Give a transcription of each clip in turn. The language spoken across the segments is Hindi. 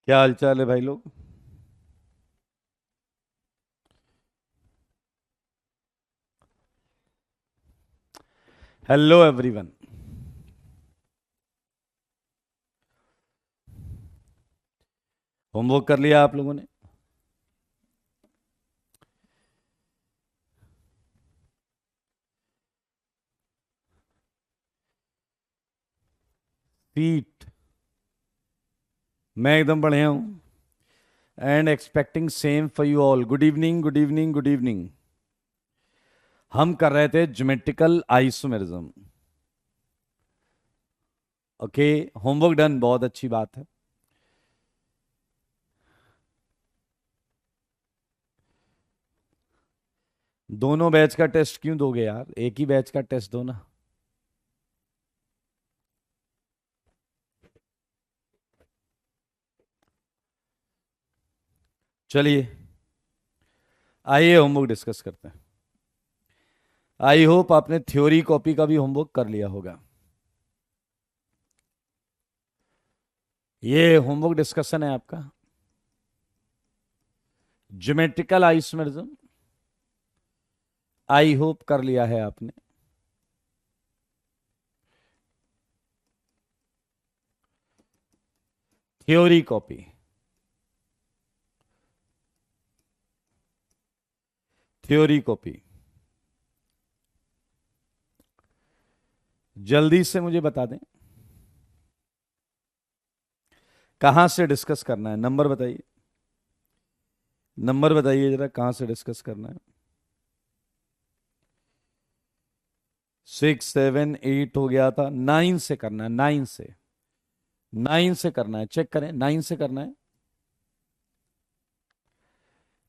क्या हालचाल है भाई लोग। Hello everyone. होमवर्क कर लिया आप लोगों ने? फीट। मैं एकदम बढ़िया हूं and expecting same for you all. Good evening, good evening, good evening. हम कर रहे थे geometrical isomerism. Okay, homework done, बहुत अच्छी बात है। दोनों बैच का टेस्ट क्यों दोगे यार, एक ही बैच का टेस्ट दो ना। चलिए, आइए होमवर्क डिस्कस करते हैं। आई होप आपने थ्योरी कॉपी का भी होमवर्क कर लिया होगा। ये होमवर्क डिस्कशन है आपका, ज्योमेट्रिकल आइसोमेरिज्म। आई होप कर लिया है आपने। Theory copy, theory copy. जल्दी से मुझे बता दें कहां से डिस्कस करना है। नंबर बताइए, नंबर बताइए जरा, कहां से डिस्कस करना है। 6, 7, 8 हो गया था, 9 से करना है। 9 से, 9 से करना है। चेक करें, 9 से करना है।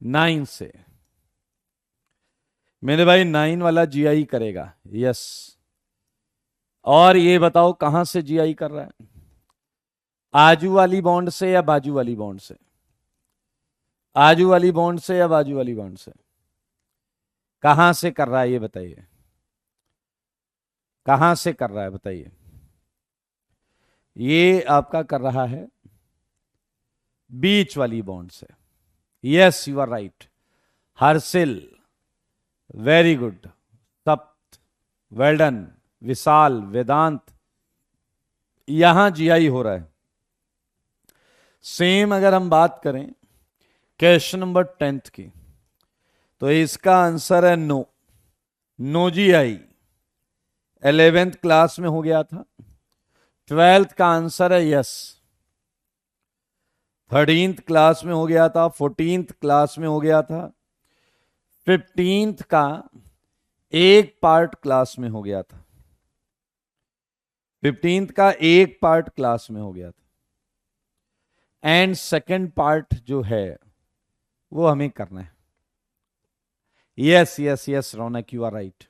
9 से मेरे भाई 9 वाला जीआई करेगा। यस। और ये बताओ कहां से जीआई कर रहा है, आजू वाली बॉन्ड से या बाजू वाली बॉन्ड से? आजू वाली बॉन्ड से या बाजू वाली बॉन्ड से? कहां से कर रहा है ये बताइए, कहां से कर रहा है बताइए। ये आपका कर रहा है बीच वाली बॉन्ड से। Yes, you are right. Harshil, very good. Sapt, well done. Vishal, Vedant, यहां जीआई हो रहा है। सेम अगर हम बात करें क्वेश्चन नंबर 10th की, तो इसका आंसर है no. No GI 11th class में हो गया था। 12th का आंसर है यस। 13th क्लास में हो गया था। 14th क्लास में हो गया था। 15th का एक पार्ट क्लास में हो गया था। 15th का एक पार्ट क्लास में हो गया था। एंड सेकंड पार्ट जो है वो हमें करना है। Yes yes yes Raunak, you are right.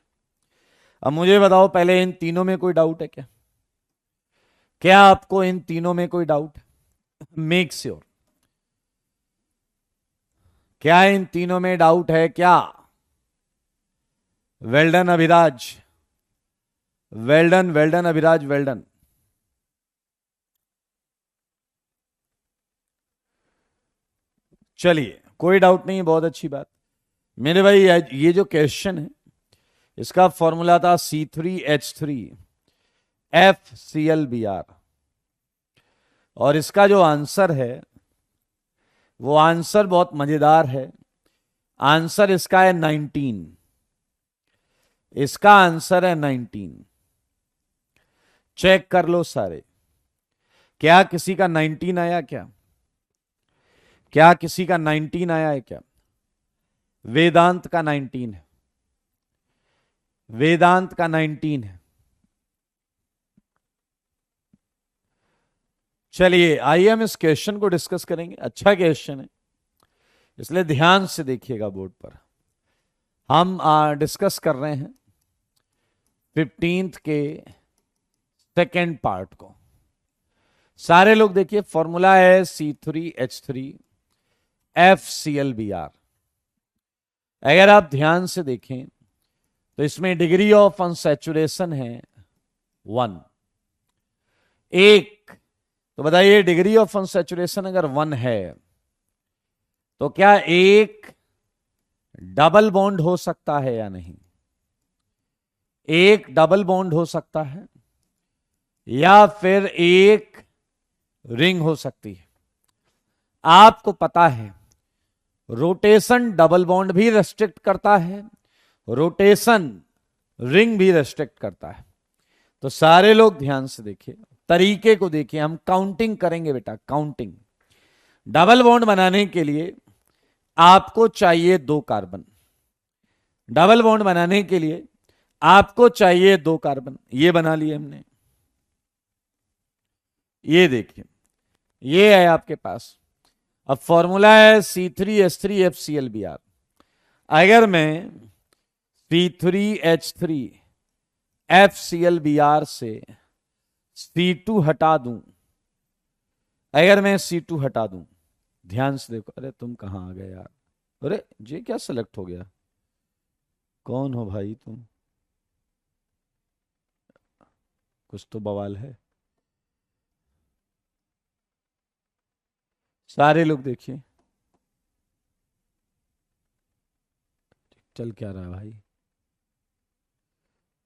अब मुझे बताओ पहले, इन तीनों में कोई डाउट है क्या? क्या आपको इन तीनों में कोई डाउट है? Make sure. क्या इन तीनों में डाउट है क्या? Well done Abhiraj, well done well done Abhiraj, well done. चलिए, कोई डाउट नहीं है, बहुत अच्छी बात। मेरे भाई ये जो क्वेश्चन है इसका फॉर्मूला था C3H3FClBr। और इसका जो आंसर है वो आंसर बहुत मजेदार है। आंसर इसका है 19। इसका आंसर है 19। चेक कर लो सारे, क्या किसी का 19 आया क्या? क्या किसी का 19 आया है क्या? वेदांत का 19 है। वेदांत का 19 है। चलिए आइए हम इस क्वेश्चन को डिस्कस करेंगे। अच्छा क्वेश्चन है, इसलिए ध्यान से देखिएगा बोर्ड पर। हम डिस्कस कर रहे हैं 15th के सेकेंड पार्ट को। सारे लोग देखिए, फॉर्मूला है C3H3FClBr। अगर आप ध्यान से देखें तो इसमें डिग्री ऑफ अनसैचुरेशन है 1। एक तो बताइए डिग्री ऑफ अनसैचुरेशन अगर 1 है तो क्या एक डबल बॉन्ड हो सकता है या नहीं? एक डबल बॉन्ड हो सकता है या फिर एक रिंग हो सकती है। आपको पता है रोटेशन डबल बॉन्ड भी रेस्ट्रिक्ट करता है, रोटेशन रिंग भी रेस्ट्रिक्ट करता है। तो सारे लोग ध्यान से देखिए, तरीके को देखिए, हम काउंटिंग करेंगे बेटा, काउंटिंग। डबल बॉन्ड बनाने के लिए आपको चाहिए 2 कार्बन। डबल बॉन्ड बनाने के लिए आपको चाहिए 2 कार्बन। ये बना लिए हमने, ये देखिए, ये है आपके पास। अब फॉर्मूला है C3H3FClBr। अगर मैं C3H3FClBr से C2 हटा दूं, अगर मैं C2 हटा दूं, ध्यान से देखो, अरे तुम कहां आ गए यार, अरे ये क्या सेलेक्ट हो गया, कौन हो भाई तुम, कुछ तो बवाल है। सारे लोग देखिए चल क्या रहा है भाई,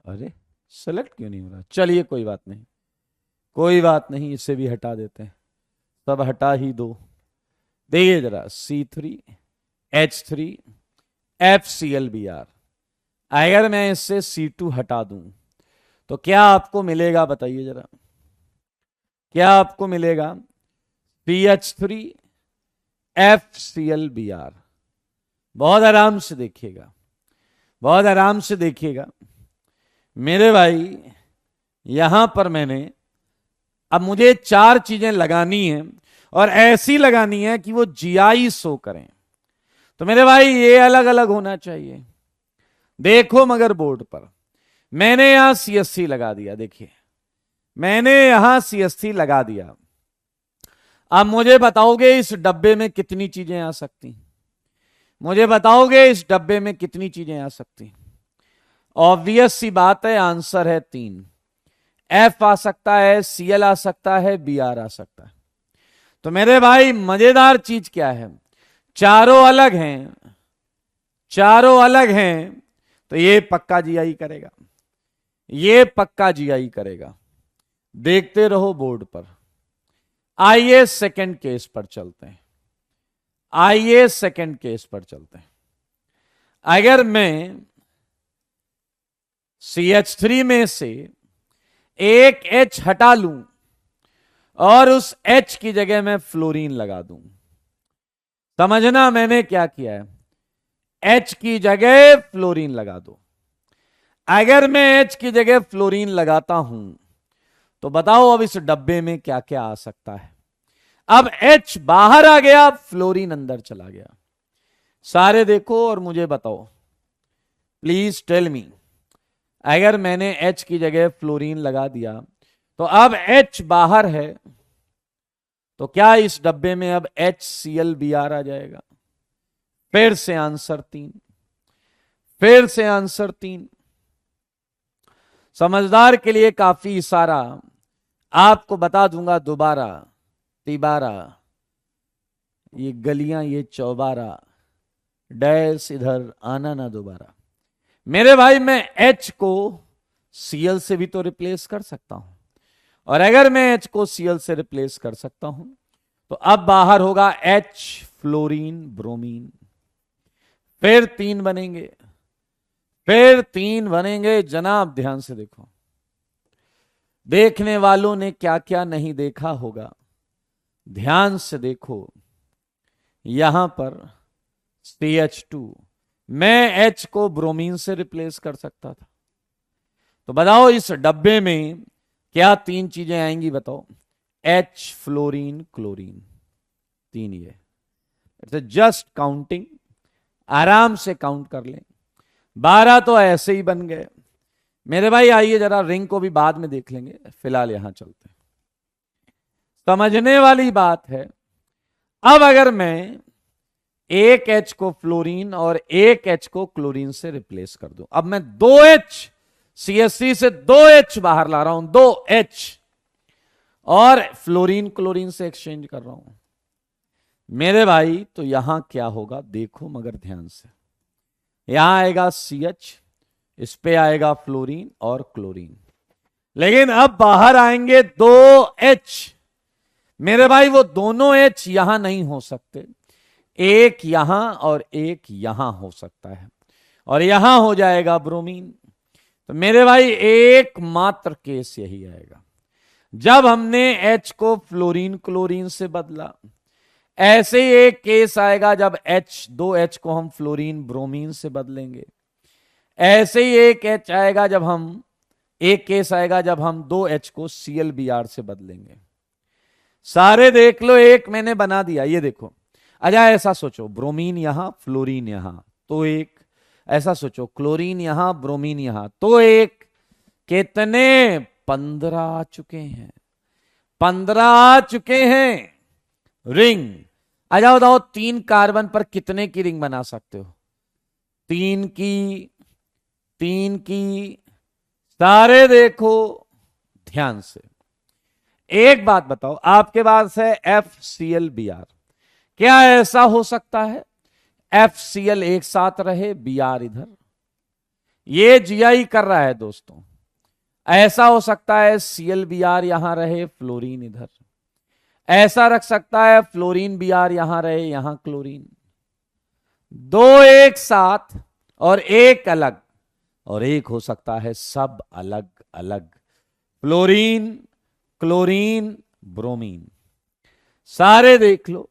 अरे सेलेक्ट क्यों नहीं हो रहा। चलिए कोई बात नहीं, कोई बात नहीं, इसे भी हटा देते हैं, सब हटा ही दो। देखिए जरा C3H3FClBr, अगर मैं इससे C2 हटा दूं तो क्या आपको मिलेगा, बताइए जरा, क्या आपको मिलेगा? CH3FClBr। बहुत आराम से देखिएगा, बहुत आराम से देखिएगा मेरे भाई। यहां पर मैंने, अब मुझे 4 चीजें लगानी है और ऐसी लगानी है कि वो जीआई शो करें। तो मेरे भाई ये अलग अलग होना चाहिए। देखो मगर बोर्ड पर मैंने यहां CH3 लगा दिया, देखिए मैंने यहां CH3 लगा दिया। अब मुझे बताओगे इस डब्बे में कितनी चीजें आ सकती, मुझे बताओगे इस डब्बे में कितनी चीजें आ सकती? ऑब्वियस सी बात है, आंसर है 3। F आ सकता है, Cl आ सकता है, Br आ सकता है। तो मेरे भाई मजेदार चीज क्या है, चारों अलग हैं, चारों अलग हैं, तो ये पक्का जीआई करेगा, ये पक्का जीआई करेगा। देखते रहो बोर्ड पर। आइए सेकंड केस पर चलते हैं, आइए सेकंड केस पर चलते हैं। अगर मैं CH3 में से एक H हटा लूं और उस H की जगह मैं फ्लोरीन लगा दूं, समझना मैंने क्या किया है, H की जगह फ्लोरीन लगा दो। अगर मैं H की जगह फ्लोरीन लगाता हूं तो बताओ अब इस डब्बे में क्या क्या आ सकता है। अब H बाहर आ गया, फ्लोरीन अंदर चला गया। सारे देखो और मुझे बताओ, प्लीज टेल मी, अगर मैंने H की जगह फ्लोरीन लगा दिया तो अब H बाहर है, तो क्या इस डब्बे में अब HClBr आ जाएगा? फिर से आंसर 3, फिर से आंसर 3। समझदार के लिए काफी इशारा, आपको बता दूंगा दोबारा तिबारा, ये गलियां ये चौबारा, डैश इधर आना ना दोबारा। मेरे भाई मैं H को Cl से भी तो रिप्लेस कर सकता हूं, और अगर मैं H को Cl से रिप्लेस कर सकता हूं तो अब बाहर होगा H फ्लोरीन ब्रोमीन। फिर 3 बनेंगे, फिर 3 बनेंगे। जनाब ध्यान से देखो, देखने वालों ने क्या क्या नहीं देखा होगा, ध्यान से देखो। यहां पर CH2, मैं H को ब्रोमीन से रिप्लेस कर सकता था। तो बताओ इस डब्बे में क्या 3 चीजें आएंगी, बताओ। H फ्लोरीन क्लोरीन, 3 ये। इट्स जस्ट काउंटिंग, आराम से काउंट कर लें। 12 तो ऐसे ही बन गए मेरे भाई। आइए जरा रिंग को भी बाद में देख लेंगे, फिलहाल यहां चलते हैं। समझने वाली बात है। अब अगर मैं एक H को फ्लोरीन और एक H को क्लोरीन से रिप्लेस कर दूं, अब मैं 2H CH3 से 2H बाहर ला रहा हूं, 2H, और फ्लोरीन क्लोरीन से एक्सचेंज कर रहा हूं मेरे भाई, तो यहां क्या होगा देखो मगर ध्यान से। यहां आएगा CH, इस पे आएगा फ्लोरीन और क्लोरीन, लेकिन अब बाहर आएंगे 2H। मेरे भाई वो दोनों H यहां नहीं हो सकते, एक यहां और एक यहां हो सकता है, और यहां हो जाएगा ब्रोमीन। तो मेरे भाई एकमात्र केस यही आएगा जब हमने H को फ्लोरीन क्लोरीन से बदला। ऐसे ही एक केस आएगा जब दो H को हम फ्लोरीन ब्रोमीन से बदलेंगे। ऐसे ही एक केस आएगा जब हम 2H को ClBr से बदलेंगे। सारे देख लो, एक मैंने बना दिया, ये देखो। अच्छा ऐसा सोचो, ब्रोमीन यहां फ्लोरीन यहां, तो एक। ऐसा सोचो, क्लोरीन यहां ब्रोमीन यहां, तो एक। कितने? 15 आ चुके हैं, 15 आ चुके हैं रिंग। अच्छा बताओ, 3 कार्बन पर कितने की रिंग बना सकते हो? 3 की, 3 की। सारे देखो ध्यान से। एक बात बताओ, आपके पास है FClBr, क्या ऐसा हो सकता है FCl एक साथ रहे, Br इधर? ये GI कर रहा है दोस्तों। ऐसा हो सकता है ClBr यहां रहे, फ्लोरीन इधर। ऐसा रख सकता है फ्लोरीन Br यहां रहे, यहां क्लोरीन। दो एक साथ और एक अलग, और एक हो सकता है सब अलग अलग, फ्लोरीन क्लोरीन ब्रोमीन। सारे देख लो,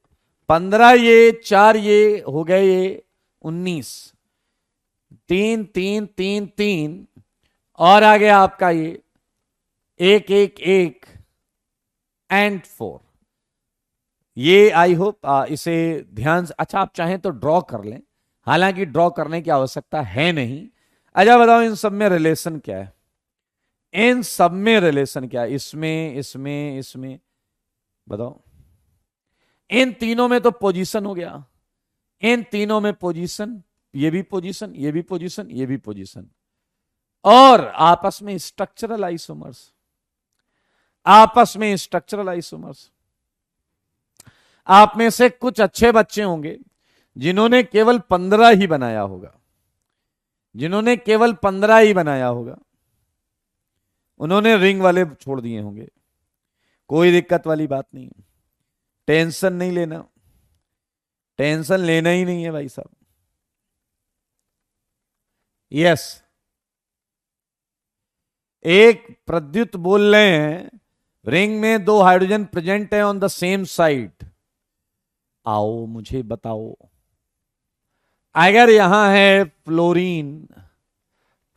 15 ये, 4 ये हो गए, ये 19, 3 3 3 3, और आ गया आपका ये 1 1 1 एंड 4। ये आई होप इसे ध्यान से, अच्छा आप चाहें तो ड्रॉ कर लें, हालांकि ड्रॉ करने की आवश्यकता है नहीं। अच्छा बताओ, इन सब में रिलेशन क्या है? इन सब में रिलेशन क्या है? इसमें इसमें इसमें बताओ। इन तीनों में तो पोजीशन हो गया, इन तीनों में पोजीशन, ये भी पोजीशन, ये भी पोजीशन, ये भी पोजीशन, और आपस में स्ट्रक्चरल आइसोमर्स, आपस में स्ट्रक्चरल आइसोमर्स। आप में से कुछ अच्छे बच्चे होंगे जिन्होंने केवल 15 ही बनाया होगा, जिन्होंने केवल 15 ही बनाया होगा, उन्होंने रिंग वाले छोड़ दिए होंगे। कोई दिक्कत वाली बात नहीं, टेंशन नहीं लेना, टेंशन लेना ही नहीं है भाई साहब। यस, एक प्रद्युत बोल रहे हैं रिंग में 2 हाइड्रोजन प्रेजेंट है ऑन द सेम साइड। आओ मुझे बताओ, अगर यहां है फ्लोरीन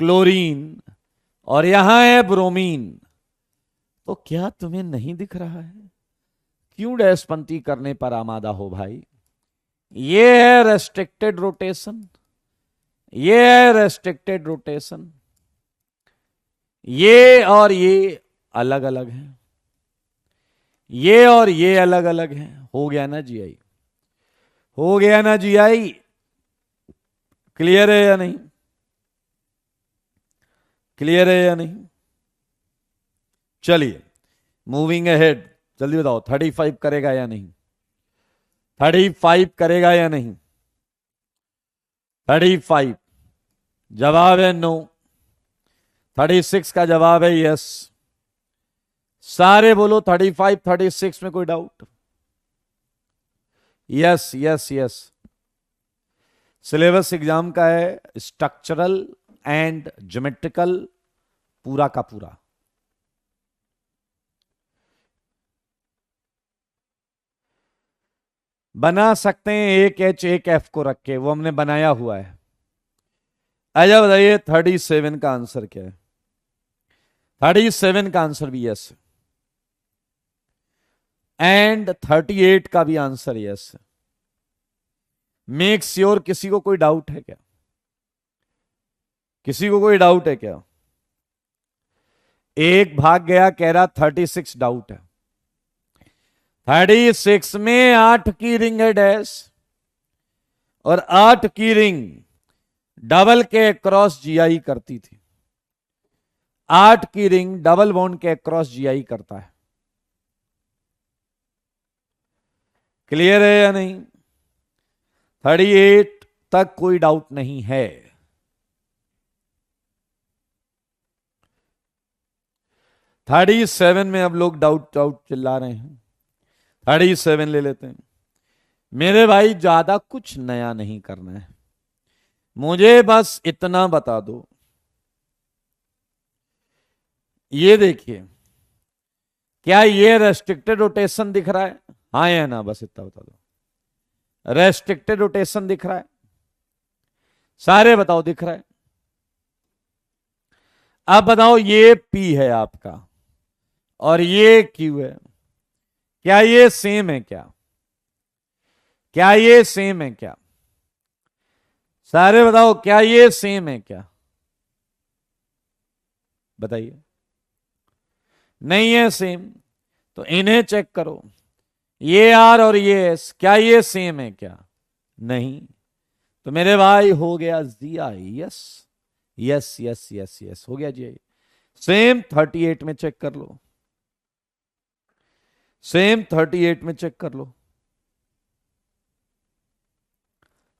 क्लोरीन और यहां है ब्रोमीन, तो क्या तुम्हें नहीं दिख रहा है? क्यों डैशपंती करने पर आमादा हो भाई? ये है रेस्ट्रिक्टेड रोटेशन, ये है रेस्ट्रिक्टेड रोटेशन, ये और ये अलग अलग हैं, ये और ये अलग अलग हैं। हो गया ना GI? हो गया ना GI? क्लियर है या नहीं? क्लियर है या नहीं? चलिए मूविंग अहेड, जल्दी बताओ 35 करेगा या नहीं? 35 करेगा या नहीं? 35 जवाब है नो, 36 का जवाब है यस। सारे बोलो 35 36 में कोई doubt? Yes yes yes. Syllabus exam का है स्ट्रक्चरल एंड ज्योमेट्रिकल, पूरा का पूरा। बना सकते हैं एक H एक F को रख के, वो हमने बनाया हुआ है। अच्छा बताइए 37 का आंसर क्या है? 37 का आंसर भी यस, एंड 38 का भी आंसर यस। मेक श्योर, किसी को कोई डाउट है क्या? किसी को कोई डाउट है क्या? एक भाग गया, कह रहा 36 डाउट है। 36 में 8 की रिंग है डैश, और 8 की रिंग डबल के क्रॉस GI करती थी। 8 की रिंग डबल बॉन्ड के क्रॉस GI करता है। क्लियर है या नहीं? 38 तक कोई डाउट नहीं है। 37 में अब लोग डाउट डाउट चिल्ला रहे हैं। 37 ले लेते हैं। मेरे भाई ज्यादा कुछ नया नहीं करना है, मुझे बस इतना बता दो। ये देखिए, क्या ये रेस्ट्रिक्टेड रोटेशन दिख रहा है? हाँ या ना, बस इतना बता दो। रेस्ट्रिक्टेड रोटेशन दिख रहा है? सारे बताओ दिख रहा है? अब बताओ, ये P है आपका और ये Q है, क्या ये सेम है? क्या ये सेम है? क्या सारे बताओ, क्या ये सेम है? क्या बताइए। नहीं है सेम, तो इन्हें चेक करो, ये R और ये S, क्या ये सेम है? क्या नहीं। तो मेरे भाई हो गया जी। Yes yes yes yes yes, हो गया जी। सेम 38 में चेक कर लो, सेम 38 में चेक कर लो,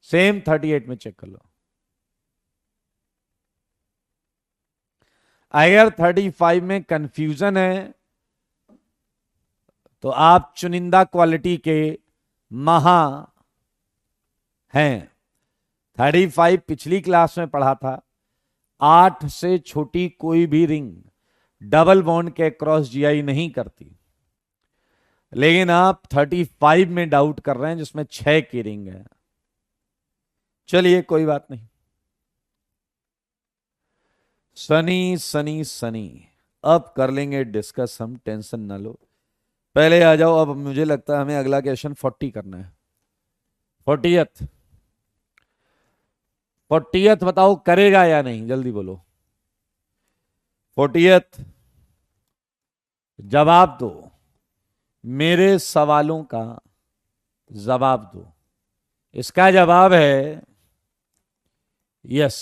सेम 38 में चेक कर लो। अगर 35 में कंफ्यूजन है तो आप चुनिंदा क्वालिटी के महा हैं। 35 पिछली क्लास में पढ़ा था, 8 से छोटी कोई भी रिंग डबल बॉन्ड के क्रॉस जीआई नहीं करती, लेकिन आप 35 में डाउट कर रहे हैं जिसमें 6 की रिंग है। चलिए कोई बात नहीं। सनी सनी सनी, अब कर लेंगे डिस्कस हम, टेंशन ना लो। पहले आ जाओ, अब मुझे लगता है हमें अगला क्वेश्चन 40 करना है। 40th 40th बताओ करेगा या नहीं, जल्दी बोलो। 40th जवाब दो, मेरे सवालों का जवाब दो। इसका जवाब है यस।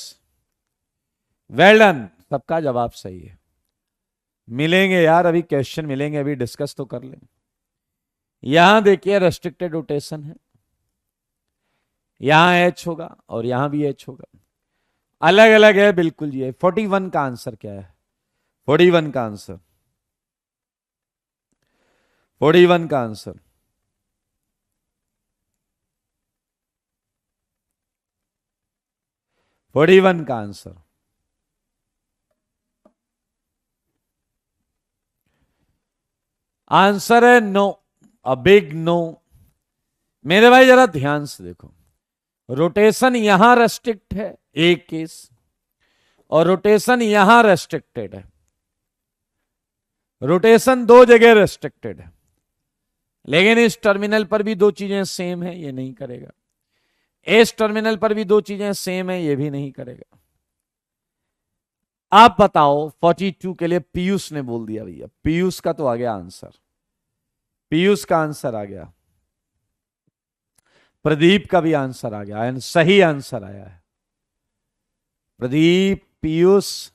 वेल डन, सबका जवाब सही है। मिलेंगे यार, अभी क्वेश्चन मिलेंगे, अभी डिस्कस तो कर लें। यहां देखिए रेस्ट्रिक्टेड रोटेशन है, यहां H होगा और यहां भी H होगा, अलग अलग है बिल्कुल। ये 41 का आंसर क्या है? 41 का आंसर, 41 का आंसर, का आंसर आंसर है नो, अ बिग नो। मेरे भाई जरा ध्यान से देखो, रोटेशन यहां रेस्ट्रिक्ट है एक केस, और रोटेशन यहां रेस्ट्रिक्टेड है। रोटेशन दो जगह रेस्ट्रिक्टेड है, लेकिन इस टर्मिनल पर भी दो चीजें सेम है, ये नहीं करेगा। इस टर्मिनल पर भी दो चीजें सेम है, ये भी नहीं करेगा। आप बताओ, 42 के लिए पीयूष ने बोल दिया भैया, पीयूष का तो आ गया आंसर, पीयूष का आंसर आ गया, प्रदीप का भी आंसर आ गया, एंड सही आंसर आया है। प्रदीप, पीयूष,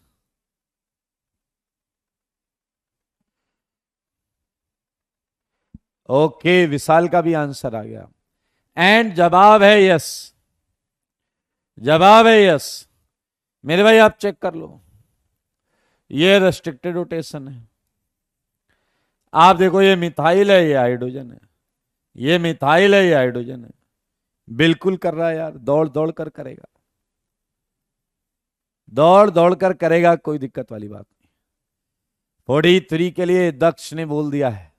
ओके, विशाल का भी आंसर आ गया, एंड जवाब है यस, जवाब है यस। मेरे भाई आप चेक कर लो, ये रेस्ट्रिक्टेड रोटेशन है। आप देखो, ये मिथाइल है, ये हाइड्रोजन है, ये मिथाइल है, ये हाइड्रोजन है, बिल्कुल कर रहा है यार, दौड़ दौड़ कर करेगा, दौड़ दौड़ कर करेगा, कोई दिक्कत वाली बात नहीं। 43 के लिए दक्ष ने बोल दिया है,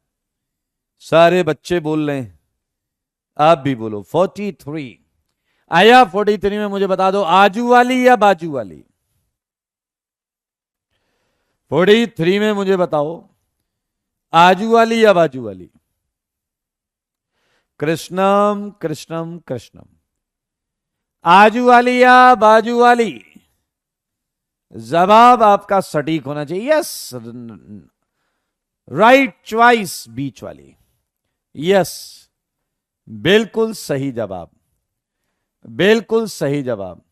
सारे बच्चे बोल रहे हैं, आप भी बोलो। 43 आया। 43 में मुझे बता दो, आजू वाली या बाजू वाली? 43 में मुझे बताओ, आजू वाली या बाजू वाली? कृष्णम कृष्णम कृष्णम, आजू वाली या बाजू वाली? जवाब आपका सटीक होना चाहिए, यस, राइट चॉइस, बीच वाली, यस, बिल्कुल सही जवाब, बिल्कुल सही जवाब।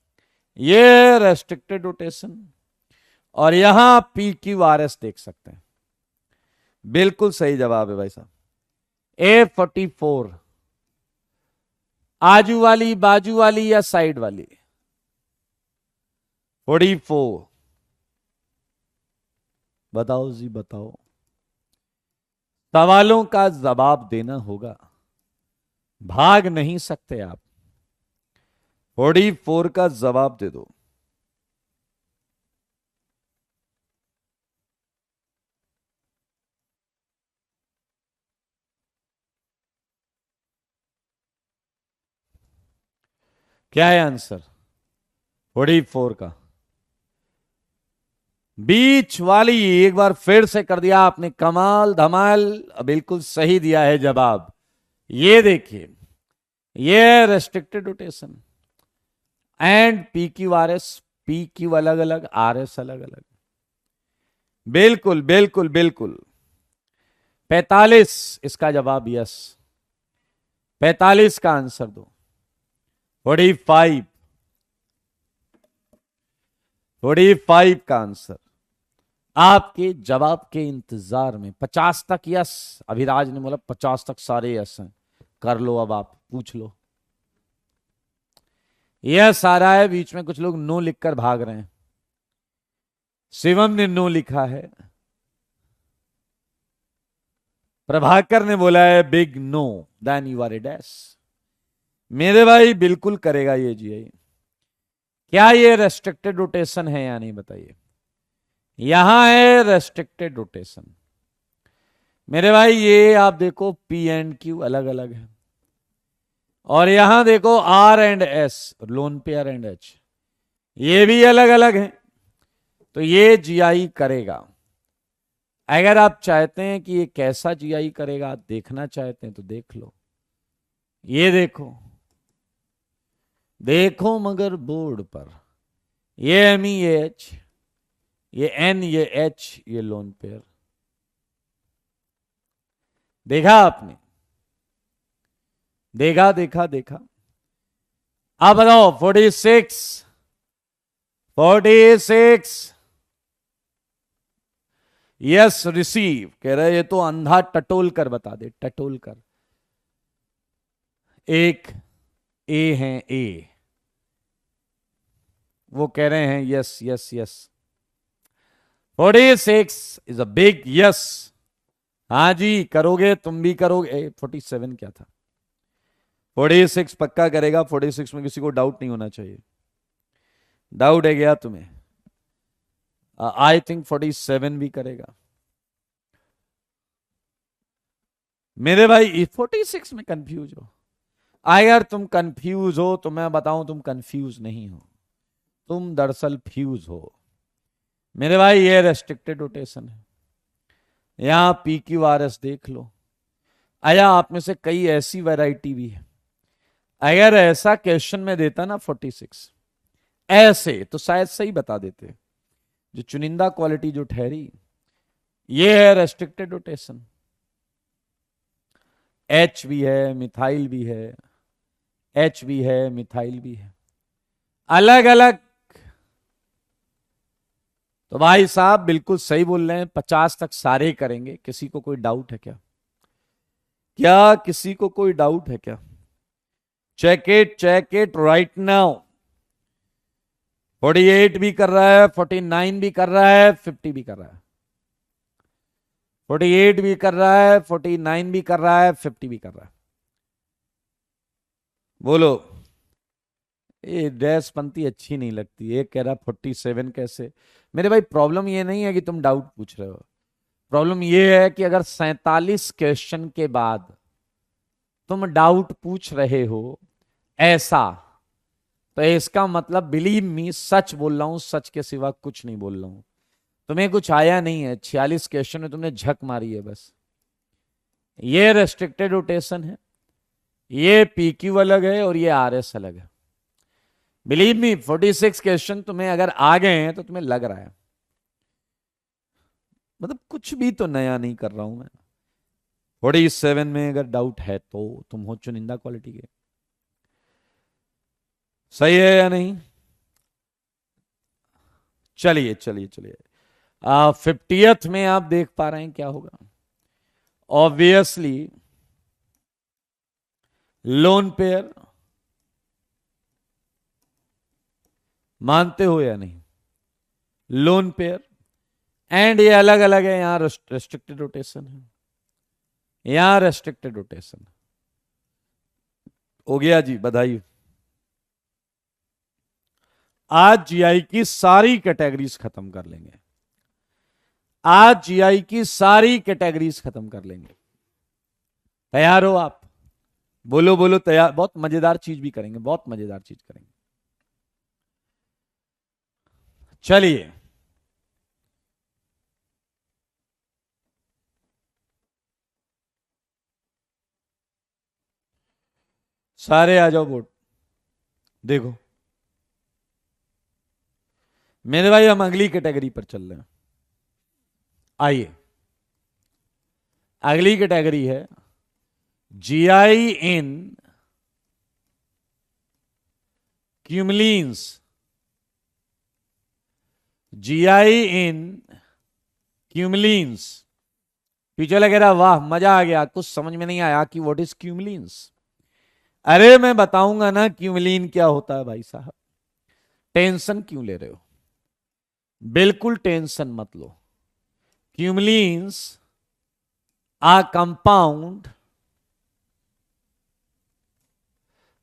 ये रेस्ट्रिक्टेड रोटेशन, और यहां PQRS देख सकते हैं, बिल्कुल सही जवाब है भाई साहब। A44 आजू वाली, बाजू वाली या साइड वाली? 44। बताओ जी बताओ, सवालों का जवाब देना होगा, भाग नहीं सकते आप। 44 का जवाब दे दो। क्या है आंसर 44 का? बीच वाली। एक बार फिर से कर दिया आपने, कमाल धमाल, बिल्कुल सही दिया है जवाब। ये देखिए, ये restricted rotation and P Q R S, P Q अलग अलग, आर एस अलग अलग। बिल्कुल बिल्कुल बिल्कुल। 45 इसका जवाब, यस। 45 का आंसर दो। 45, 45 का आंसर। आपके जवाब के इंतजार में। 50 तक यस, अभिराज ने बोला 50 तक सारे यस हैं। कर लो, अब आप पूछ लो। यस आ रहा है, बीच में कुछ लोग नो लिखकर भाग रहे हैं। शिवम ने नो लिखा है, प्रभाकर ने बोला है big no, then you are a dash. मेरे भाई बिल्कुल करेगा ये जी। क्या ये रेस्ट्रिक्टेड रोटेशन है या नहीं बताइए? यहां है रेस्ट्रिक्टेड रोटेशन। मेरे भाई ये आप देखो, पी एंड क्यू अलग अलग है, और यहां देखो R and S, lone pair and H, ये भी अलग अलग है। तो ये जीआई करेगा। अगर आप चाहते हैं कि ये कैसा जीआई करेगा, आप देखना चाहते हैं तो देख लो। ये देखो, देखो मगर बोर्ड पर, ये एम ई, ये एच, ये एन, ये एच, ये लोन पेयर। देखा आपने? देखा देखा देखा। आप बताओ 46, 46। यस रिसीव कह रहे, ये तो अंधा टटोल कर बता दे, टटोल कर। एक ए है, ए, वो कह रहे हैं yes yes yes. 46 is a big yes. हाँ जी करोगे, तुम भी करोगे। 47 क्या था? 46 पक्का करेगा। 46 में किसी को डाउट नहीं होना चाहिए। डाउट है क्या तुम्हें? आई थिंक 47 भी करेगा। मेरे भाई 46 में कंफ्यूज हो? अगर तुम कंफ्यूज हो तो मैं बताऊं, तुम कंफ्यूज नहीं हो, तुम दरअसल फ्यूज हो। मेरे भाई ये रेस्ट्रिक्टेड रोटेशन है। यहां पी क्यू आर एस देख लो। आया आप में से कई ऐसी वैरायटी भी है, अगर ऐसा क्वेश्चन में देता ना 46 ऐसे, तो शायद सही बता देते। जो चुनिंदा क्वालिटी जो ठहरी, ये है रेस्ट्रिक्टेड रोटेशन। एच भी है, मिथाइल भी है, एच भी है, मिथाइल भी है, अलग अलग। तो भाई साहब बिल्कुल सही बोल रहे हैं, 50 तक सारे करेंगे। किसी को कोई डाउट है क्या? क्या किसी को कोई डाउट है क्या? Check it right now. 48 भी कर रहा है, 49 भी कर रहा है, 50 भी कर रहा है। 48 भी कर रहा है, 49 भी कर रहा है, 50 भी कर रहा है। बोलो। ये डैश पंक्ति अच्छी नहीं लगती। एक कह रहा 47 कैसे? मेरे भाई प्रॉब्लम ये नहीं है कि तुम डाउट पूछ रहे हो, प्रॉब्लम ये है कि अगर 47 क्वेश्चन के बाद तुम डाउट पूछ रहे हो ऐसा, तो इसका मतलब बिलीव मी, सच बोल रहा हूं, सच के सिवा कुछ नहीं बोल रहा हूं। तुम्हें कुछ आया नहीं है। 46 क्वेश्चन में तुमने झक मारी है बस। ये रेस्ट्रिक्टेड रोटेशन है, ये पी क्यू अलग है, और ये आर एस अलग है। बिलीव मी 46 क्वेश्चन तुम्हें अगर आ गए हैं तो तुम्हें लग रहा है, मतलब कुछ भी तो नया नहीं कर रहा हूं मैं। 47 में अगर डाउट है तो तुम हो चुनिंदा क्वालिटी के। सही है या नहीं? चलिए चलिए चलिए। 50th में आप देख पा रहे हैं क्या होगा? ऑब्वियसली लोन पेयर मानते हो या नहीं? लोन पेयर, एंड ये अलग अलग है, यहां रेस्ट्रिक्टेड रोटेशन है, यहां रेस्ट्रिक्टेड रोटेशन हो गया जी, बधाई। आज जीआई की सारी कैटेगरीज खत्म कर लेंगे, आज जीआई की सारी कैटेगरीज खत्म कर लेंगे। तैयार हो आप? बोलो बोलो तैयार। बहुत मजेदार चीज भी करेंगे, बहुत मजेदार चीज करेंगे। चलिए, सारे आ जाओ बोर्ड। देखो मेरे भाई, हम अगली कैटेगरी पर चल रहे हैं। आइए, अगली कैटेगरी है जीआई इन क्यूमलिन्स। जीआई इन क्यूमलिन्स। पीछे लगे रहा, वाह मजा आ गया, कुछ समझ में नहीं आया कि व्हाट इज क्यूमलिन्स। अरे मैं बताऊंगा ना क्यूमलिन क्या होता है भाई साहब। टेंशन क्यों ले रहे हो? बिल्कुल टेंशन मत लो। Cumulenes are compound,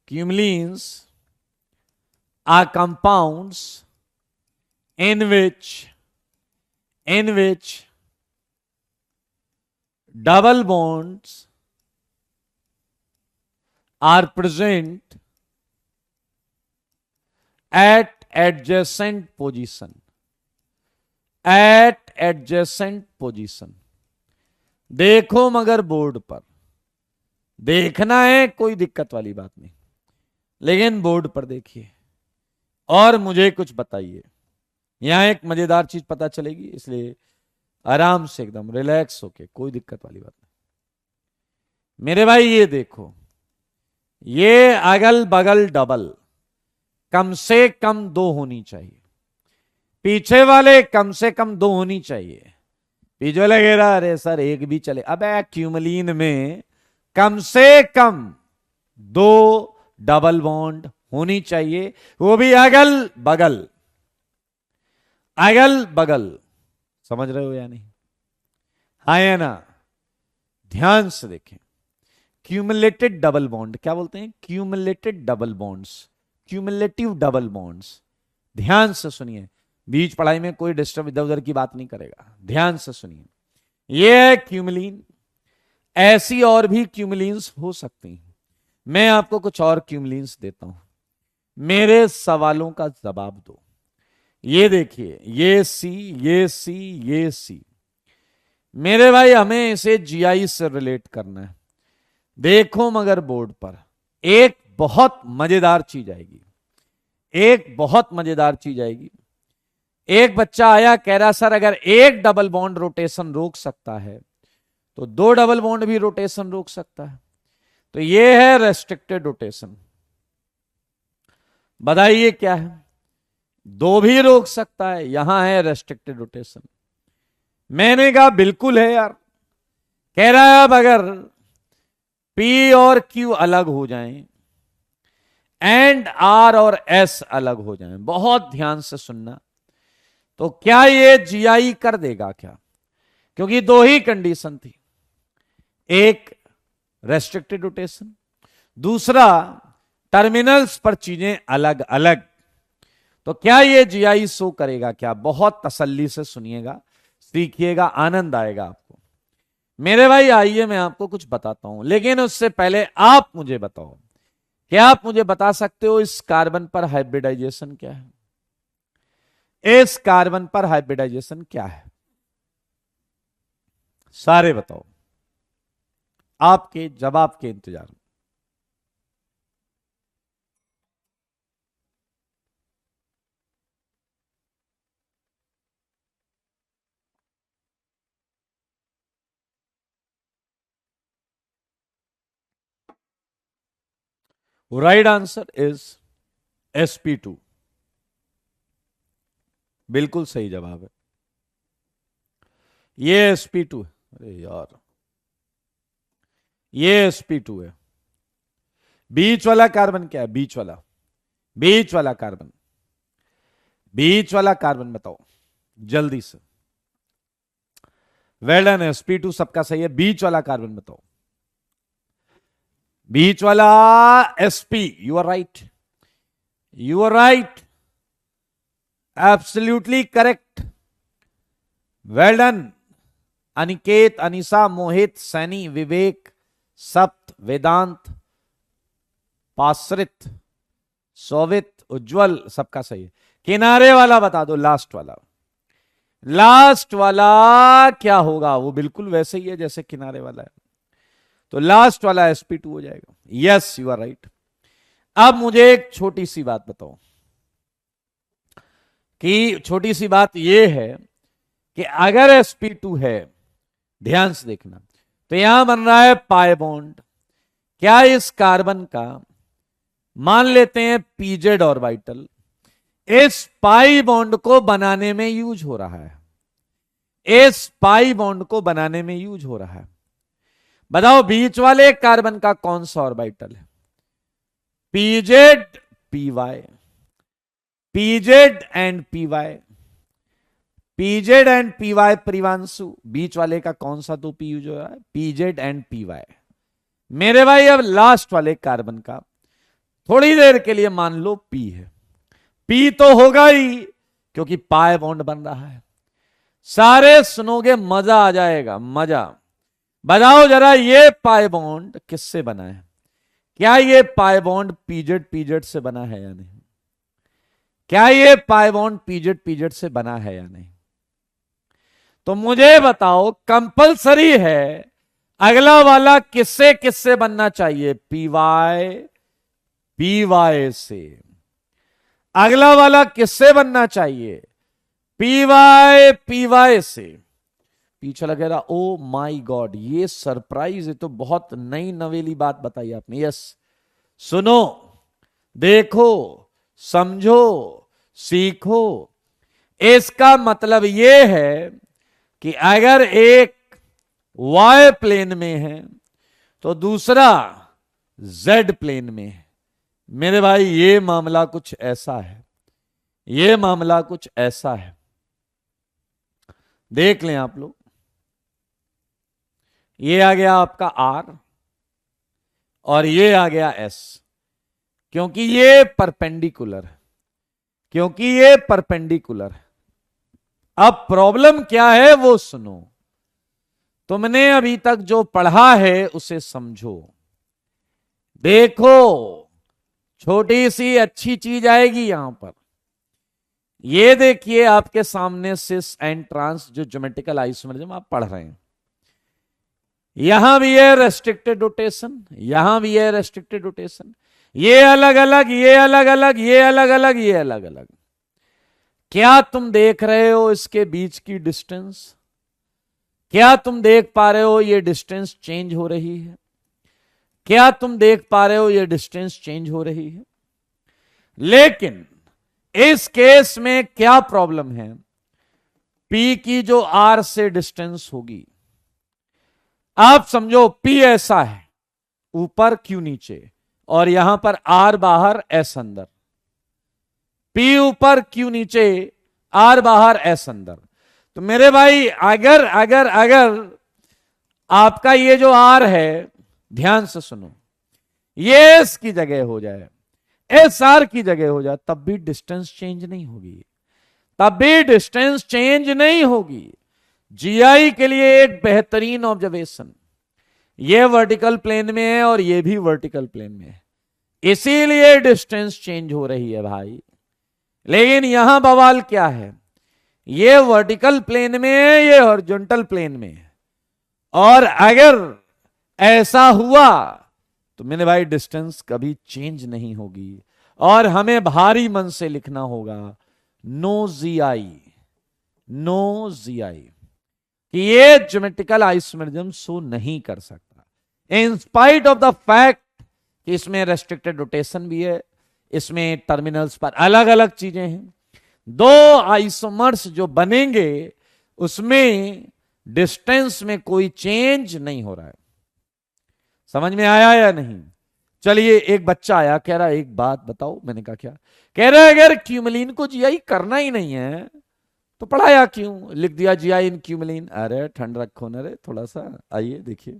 cumulenes are compounds in which double bonds are present at adjacent position, at adjacent position। देखो मगर बोर्ड पर देखना है, कोई दिक्कत वाली बात नहीं, लेकिन बोर्ड पर देखिए और मुझे कुछ बताइए। यहां एक मजेदार चीज पता चलेगी, इसलिए आराम से एकदम रिलैक्स होके, कोई दिक्कत वाली बात नहीं। मेरे भाई ये देखो, ये अगल बगल डबल कम से कम 2 होनी चाहिए, पीछे वाले कम से कम 2 होनी चाहिए। पीछे लगे रहा, अरे सर एक भी चले। अब क्यूमलिन में कम से कम 2 डबल बॉन्ड होनी चाहिए, वो भी अगल बगल, अगल बगल। समझ रहे हो या नहीं? हाँ या ना? ध्यान से देखें, क्यूमुलेटेड डबल बॉन्ड क्या बोलते हैं? Cumulated double bonds, cumulative double bonds. ध्यान से सुनिए, बीच पढ़ाई में कोई डिस्टर्ब इधर उधर की बात नहीं करेगा, ध्यान से सुनिए। ये है क्यूमुलिन, ऐसी और भी क्यूमुलिन्स हो सकती हैं। मैं आपको कुछ और क्यूमुलिन्स देता हूं, मेरे सवालों का जवाब दो। ये देखिए, ये सी, ये सी, ये सी। मेरे भाई हमें इसे जीआई से रिलेट करना है। देखो मगर बोर्ड पर एक बहुत मजेदार चीज आएगी, एक बहुत मजेदार चीज आएगी। एक बच्चा आया, कह रहा सर अगर एक डबल बॉन्ड रोटेशन रोक सकता है तो 2 डबल बॉन्ड भी रोटेशन रोक सकता है। तो ये है रेस्ट्रिक्टेड रोटेशन। बताइए क्या है? 2 भी रोक सकता है, यहां है रेस्ट्रिक्टेड रोटेशन। मैंने कहा बिल्कुल है यार। कह रहा है अब अगर P और Q अलग हो जाएं एंड R और S अलग हो जाएं, बहुत ध्यान से सुनना, तो क्या ये जीआई कर देगा क्या? क्योंकि 2 ही कंडीशन थी, एक रेस्ट्रिक्टेड रोटेशन, दूसरा टर्मिनल्स पर चीजें अलग अलग। तो क्या ये जीआई शो करेगा क्या? बहुत तसल्ली से सुनिएगा, सीखिएगा, आनंद आएगा आपको। मेरे भाई आइए मैं आपको कुछ बताता हूं, लेकिन उससे पहले आप मुझे बताओ, क्या आप मुझे बता सकते हो इस कार्बन पर हाइब्रिडाइजेशन क्या है? इस कार्बन पर हाइब्रिडाइजेशन क्या है? सारे बताओ, आपके जवाब के इंतजार में। Right answer is sp2। बिल्कुल सही जवाब है, ये sp2 है। अरे यार, ये sp2 है। बीच वाला कार्बन क्या है? बीच वाला, बीच वाला कार्बन बीच वाला कार्बन बताओ जल्दी से। वेल डन, sp2 सबका सही है। बीच वाला कार्बन बताओ। बीच वाला sp, you are right, you are right, absolutely correct. Well done. Aniket, Anisha, Mohit, Saini, Vivek, Sapt, Vedant, पाश्रित, सौवित, उज्जवल, सबका सही है। किनारे वाला बता दो, लास्ट वाला। लास्ट वाला क्या होगा? वो बिल्कुल वैसे ही है जैसे किनारे वाला है, तो लास्ट वाला sp2 हो जाएगा। Yes, you are right. अब मुझे एक छोटी सी बात बताओ, कि छोटी सी बात यह है कि अगर sp2 है, ध्यान से देखना, तो यहां बन रहा है पाई बॉन्ड। क्या इस कार्बन का, मान लेते हैं pz ऑर्बिटल, इस पाई बॉन्ड को बनाने में यूज हो रहा है, इस पाई बॉन्ड को बनाने में यूज हो रहा है। बताओ बीच वाले कार्बन का कौन सा ऑर्बिटल है? pz py, pz and py, pz and py। प्रिवांशु, बीच वाले का कौन सा तो p यूज हो रहा है? pz and py। मेरे भाई अब लास्ट वाले कार्बन का थोड़ी देर के लिए मान लो p है। p तो होगा ही, क्योंकि पाई बॉन्ड बन रहा है। सारे सुनोगे, मजा आ जाएगा, मजा। बताओ जरा, ये पाई बॉन्ड किससे बना है? क्या ये पाई बॉन्ड pz pz से बना है या नहीं? क्या ये पाई बॉन्ड pz pz से बना है या नहीं? तो मुझे बताओ, कंपलसरी है, अगला वाला किससे किससे बनना चाहिए? py py से। अगला वाला किससे बनना चाहिए? py py से। पीछे लगे रहा, ओ माई गॉड, ये सरप्राइज है, तो बहुत नई नवेली बात बताई आपने। यस, सुनो, देखो, समझो, सीखो। इसका मतलब यह है कि अगर एक y प्लेन में है तो दूसरा z प्लेन में है। मेरे भाई, ये मामला कुछ ऐसा है, ये मामला कुछ ऐसा है, देख लें आप लोग। ये आ गया आपका R और ये आ गया S, क्योंकि ये परपेंडिकुलर है, क्योंकि ये परपेंडिकुलर है। अब प्रॉब्लम क्या है वो सुनो। तुमने अभी तक जो पढ़ा है उसे समझो। देखो, छोटी सी अच्छी चीज आएगी यहां पर। ये देखिए आपके सामने सिस एंड ट्रांस, जो ज्योमेट्रिकल आइसोमरिज्म आप पढ़ रहे हैं, यहां भी है रेस्ट्रिक्टेड रोटेशन, यहां भी है रेस्ट्रिक्टेड रोटेशन। ये अलग अलग, ये अलग अलग, ये अलग अलग, ये अलग अलग। क्या तुम देख रहे हो इसके बीच की डिस्टेंस? क्या तुम देख पा रहे हो ये डिस्टेंस चेंज हो रही है? क्या तुम देख पा रहे हो ये डिस्टेंस चेंज हो रही है? लेकिन इस केस में क्या प्रॉब्लम है? P की जो R से डिस्टेंस होगी, आप समझो P ऐसा है, ऊपर Q नीचे, और यहां पर R बाहर S अंदर। P ऊपर Q नीचे, R बाहर S अंदर। तो मेरे भाई, अगर अगर अगर आपका ये जो R है, ध्यान से सुनो, ये S की जगह हो जाए, SR की जगह हो जाए, तब भी डिस्टेंस चेंज नहीं होगी, तब भी डिस्टेंस चेंज नहीं होगी। जीआई के लिए एक बेहतरीन ऑब्जर्वेशन, ये वर्टिकल प्लेन में है और ये भी वर्टिकल प्लेन में है, इसीलिए डिस्टेंस चेंज हो रही है भाई। लेकिन यहां बवाल क्या है? ये वर्टिकल प्लेन में है, ये हॉरिजॉन्टल प्लेन में है, और अगर ऐसा हुआ तो मेरे भाई डिस्टेंस कभी चेंज नहीं होगी, और हमें भारी मन से लिखना होगा नो जीआई, नो जीआई, कि ये ज्योमेट्रिकल आइसोमेरिज्म शो नहीं कर सकता, in spite of the fact कि इसमें रेस्ट्रिक्टेड रोटेशन भी है, इसमें टर्मिनल्स पर अलग अलग चीजें हैं। दो आइसोमर्स जो बनेंगे उसमें डिस्टेंस में कोई चेंज नहीं हो रहा है। समझ में आया या नहीं? चलिए, एक बच्चा आया, कह रहा एक बात बताओ। मैंने कहा क्या? कह रहा है अगर क्यूमलीन को जीआई करना ही नहीं है तो पढ़ाया क्यों? लिख दिया जीआई इन क्यूमलीन। अरे ठंड रखो ना रे थोड़ा सा। आइए देखिए,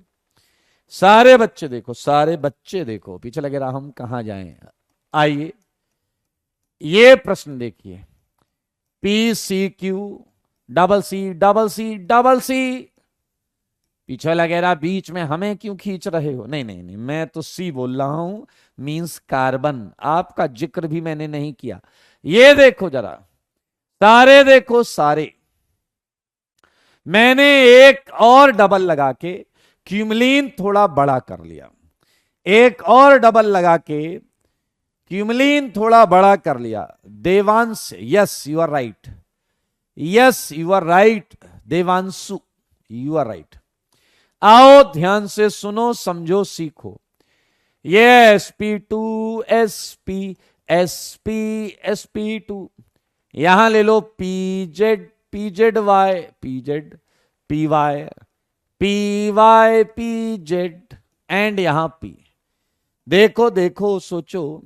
सारे बच्चे देखो, सारे बच्चे देखो, पीछे लगे रहा हम कहां जाएं। आइए ये प्रश्न देखिए, P C Q double C double C double C, पीछे लगे रहा बीच में हमें क्यों खींच रहे हो? नहीं नहीं नहीं, मैं तो सी बोल रहा हूं, मींस कार्बन। आपका जिक्र भी मैंने नहीं किया। ये देखो जरा, सारे देखो सारे, मैंने एक और डबल लगा के क्यूमलीन थोड़ा बड़ा कर लिया, एक और डबल लगा के क्यूमलीन थोड़ा बड़ा कर लिया। Devansh, yes you are right, yes you are right Devanshu, you are right. आओ ध्यान से सुनो, समझो, सीखो। ये sp2 sp sp sp2, यहां ले लो pz pzy pz py py pz and यहां p। देखो देखो सोचो,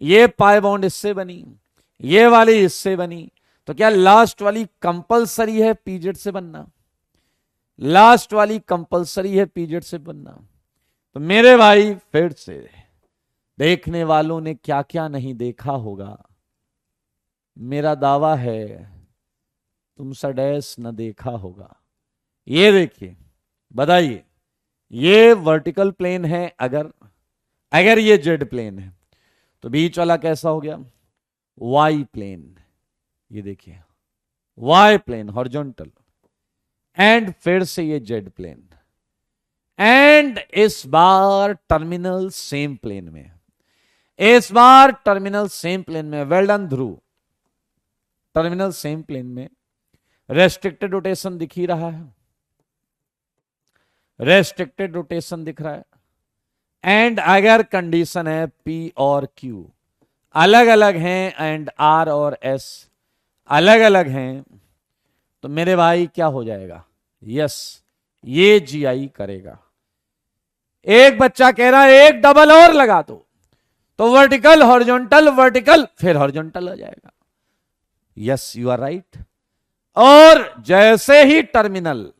ये पाई बॉन्ड इससे बनी, ये वाली इससे बनी, तो क्या लास्ट वाली कंपलसरी है pz से बनना? लास्ट वाली कंपलसरी है pz से बनना। तो मेरे भाई फिर से, देखने वालों ने क्या क्या नहीं देखा होगा, मेरा दावा है तुम सडैस न देखा होगा। ये देखिए, बताइए, ये वर्टिकल प्लेन है, अगर अगर ये जेड प्लेन है तो बीच वाला कैसा हो गया? Y plane. ये देखिए वाई प्लेन हॉरिजॉन्टल, एंड फिर से ये जेड प्लेन, एंड इस बार टर्मिनल सेम प्लेन में, इस बार टर्मिनल सेम प्लेन में। वेल डन ध्रुव, टर्मिनल सेम प्लेन में। रेस्ट्रिक्टेड रोटेशन दिख ही रहा है, रेस्ट्रिक्टेड रोटेशन दिख रहा है। एंड अगर कंडीशन है P और Q अलग अलग हैं एंड R और S अलग अलग हैं, तो मेरे भाई क्या हो जाएगा? यस, ये GI करेगा। एक बच्चा कह रहा है एक डबल और लगा दो तो वर्टिकल हॉरिजॉन्टल वर्टिकल फिर हॉरिजॉन्टल हो जाएगा। Yes you are right. और जैसे ही टर्मिनल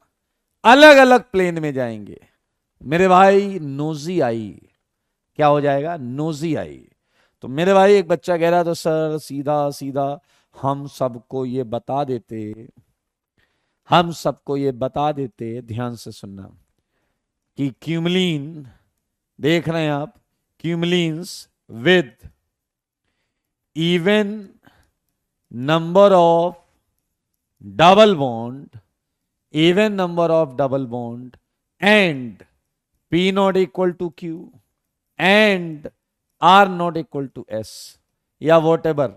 अलग अलग प्लेन में जाएंगे मेरे भाई, नोजी आई क्या हो जाएगा? नोजी आई। तो मेरे भाई एक बच्चा कह रहा तो सर सीधा सीधा हम सबको ये बता देते, हम सबको ये बता देते, ध्यान से सुनना, कि क्यूमलीन, देख रहे हैं आप, cumulenes with even number of double bond, even number of double bond and P not equal to Q and R not equal to S, या whatever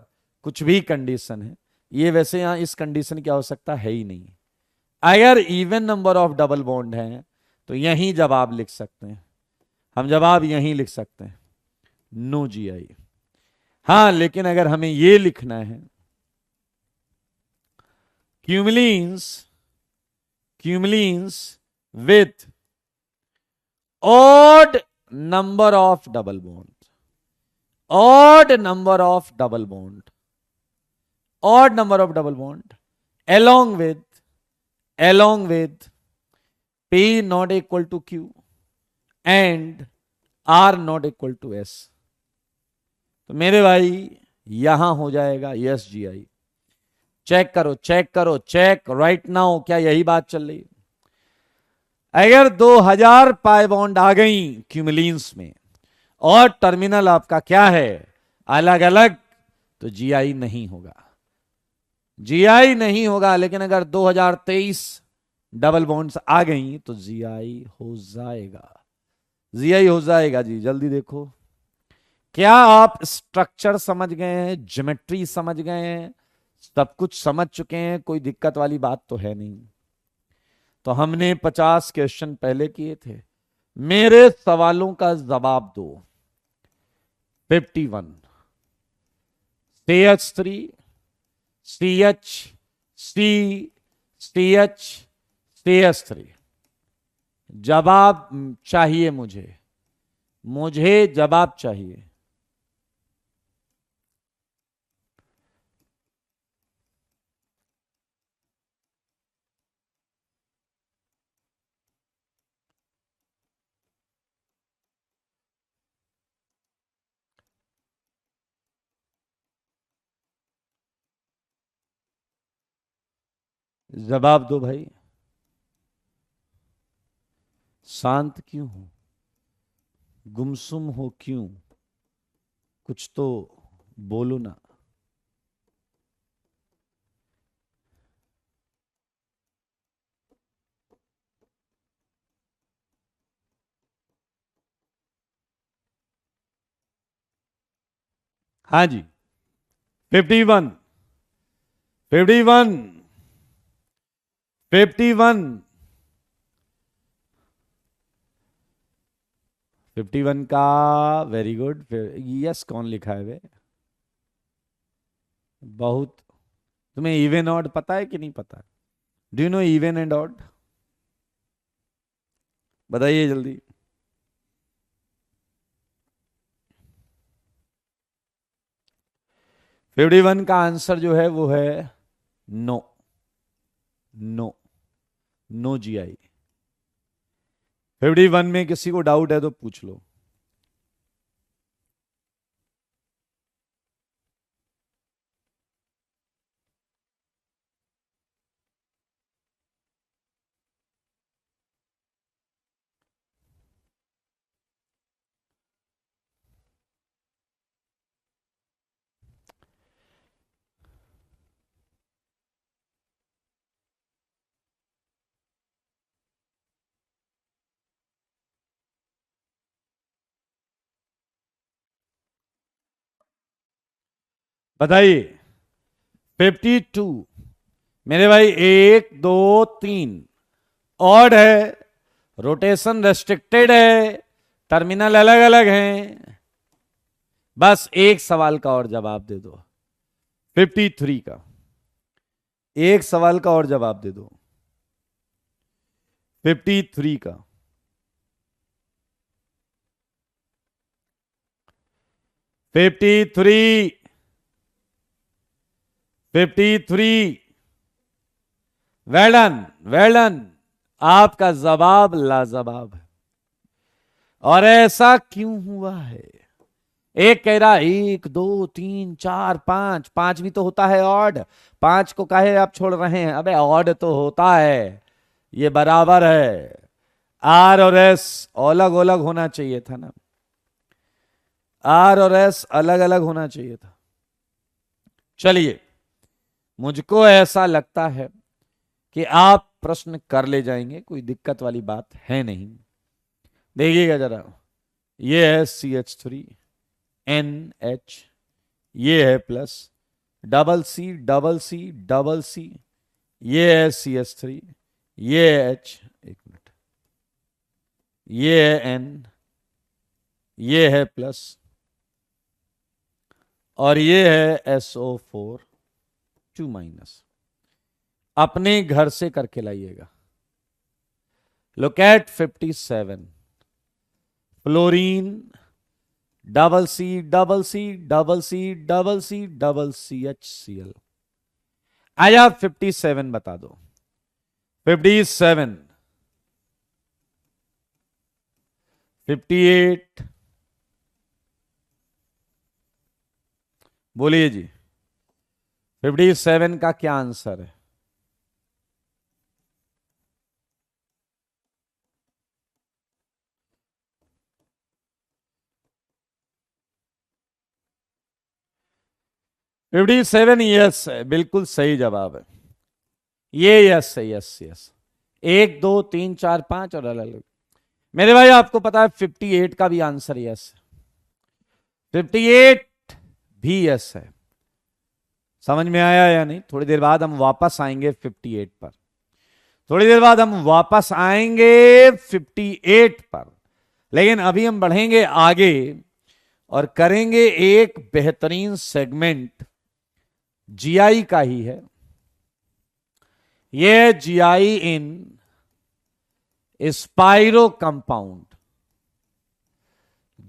कुछ भी कंडीशन है। ये वैसे यहां इस कंडीशन की आवश्यकता है ही नहीं। अगर even number of double bond है तो यहीं जवाब लिख सकते हैं हम, जवाब यहीं लिख सकते हैं, नो GI। हां, लेकिन अगर हमें ये लिखना है क्यूमलीन्स with odd number of double bond, odd number of double bond, odd number of double bond along with P not equal to Q and R not equal to S, तो मेरे भाई यहां हो जाएगा यस GI। चेक करो चेक करो चेक राइट नाउ, क्या यही बात चल रही? अगर 2000 पाई बॉन्ड आ गई क्यूमलीन्स में और टर्मिनल आपका क्या है? अलग अलग, तो GI नहीं होगा, GI नहीं होगा। लेकिन अगर 2023 डबल बॉन्ड्स आ गई तो GI हो जाएगा, GI हो जाएगा जी। जल्दी देखो, क्या आप स्ट्रक्चर समझ गए हैं, ज्योमेट्री समझ गए हैं, सब कुछ समझ चुके हैं? कोई दिक्कत वाली बात तो है नहीं। तो हमने 50 क्वेश्चन पहले किए थे, मेरे सवालों का जवाब दो। 51 CH3 CH C CH CH3 जवाब चाहिए मुझे। मुझे जवाब चाहिए। जवाब दो भाई। शांत क्यों हो? गुमसुम हो क्यों? कुछ तो बोलो ना। हाँ जी। 51, 51, 51, 51 का वेरी गुड। यस कौन लिखा है वे? बहुत। तुम्हें इवन ऑड पता है कि नहीं पता? Do you know even and odd? बताइए जल्दी। 51 का आंसर जो है वो है नो। नो। नो जी आई। 51 में किसी को डाउट है तो पूछ लो। बताइए। 52 मेरे भाई, 1 2 3 ऑड है, रोटेशन रेस्ट्रिक्टेड है, टर्मिनल अलग अलग हैं। बस एक सवाल का और जवाब दे दो। 53 का एक सवाल का और जवाब दे दो। 53 का 53, 53। Well done, well done. आपका जवाब लाजवाब है। और ऐसा क्यों हुआ है? एक कह रहा 1 2 3 4 5, पांच भी तो होता है ऑड। पांच को काहे आप छोड़ रहे हैं? अबे ऑड तो होता है, ये बराबर है। आर और एस अलग अलग होना चाहिए था ना। आर और एस अलग अलग होना चाहिए था। चलिए, मुझको ऐसा लगता है कि आप प्रश्न कर ले जाएंगे, कोई दिक्कत वाली बात है नहीं। देखिएगा जरा, ये है CH3NH, ये है प्लस डबल सी, ये है CH3, ये है H, एक मिनट, ये है N, ये है प्लस, और ये है SO4 2 माइनस। अपने घर से करके लाइएगा। Look at 57, fluorine double C HCl। आया 57 बता दो। 57, 58, बोलिए जी। 57 का क्या आंसर है? फिफ्टी सेवन यस है, बिल्कुल सही जवाब है। ये यस है, यस यस। 1 2 3 4 5 और अलग अलग। मेरे भाई आपको पता है 58 का भी आंसर यस है। 58 भी यस है। समझ में आया या नहीं? थोड़ी देर बाद हम वापस आएंगे 58 पर। थोड़ी देर बाद हम वापस आएंगे 58 पर। लेकिन अभी हम बढ़ेंगे आगे और करेंगे एक बेहतरीन सेगमेंट जीआई का ही है। यह GI in spiro compound.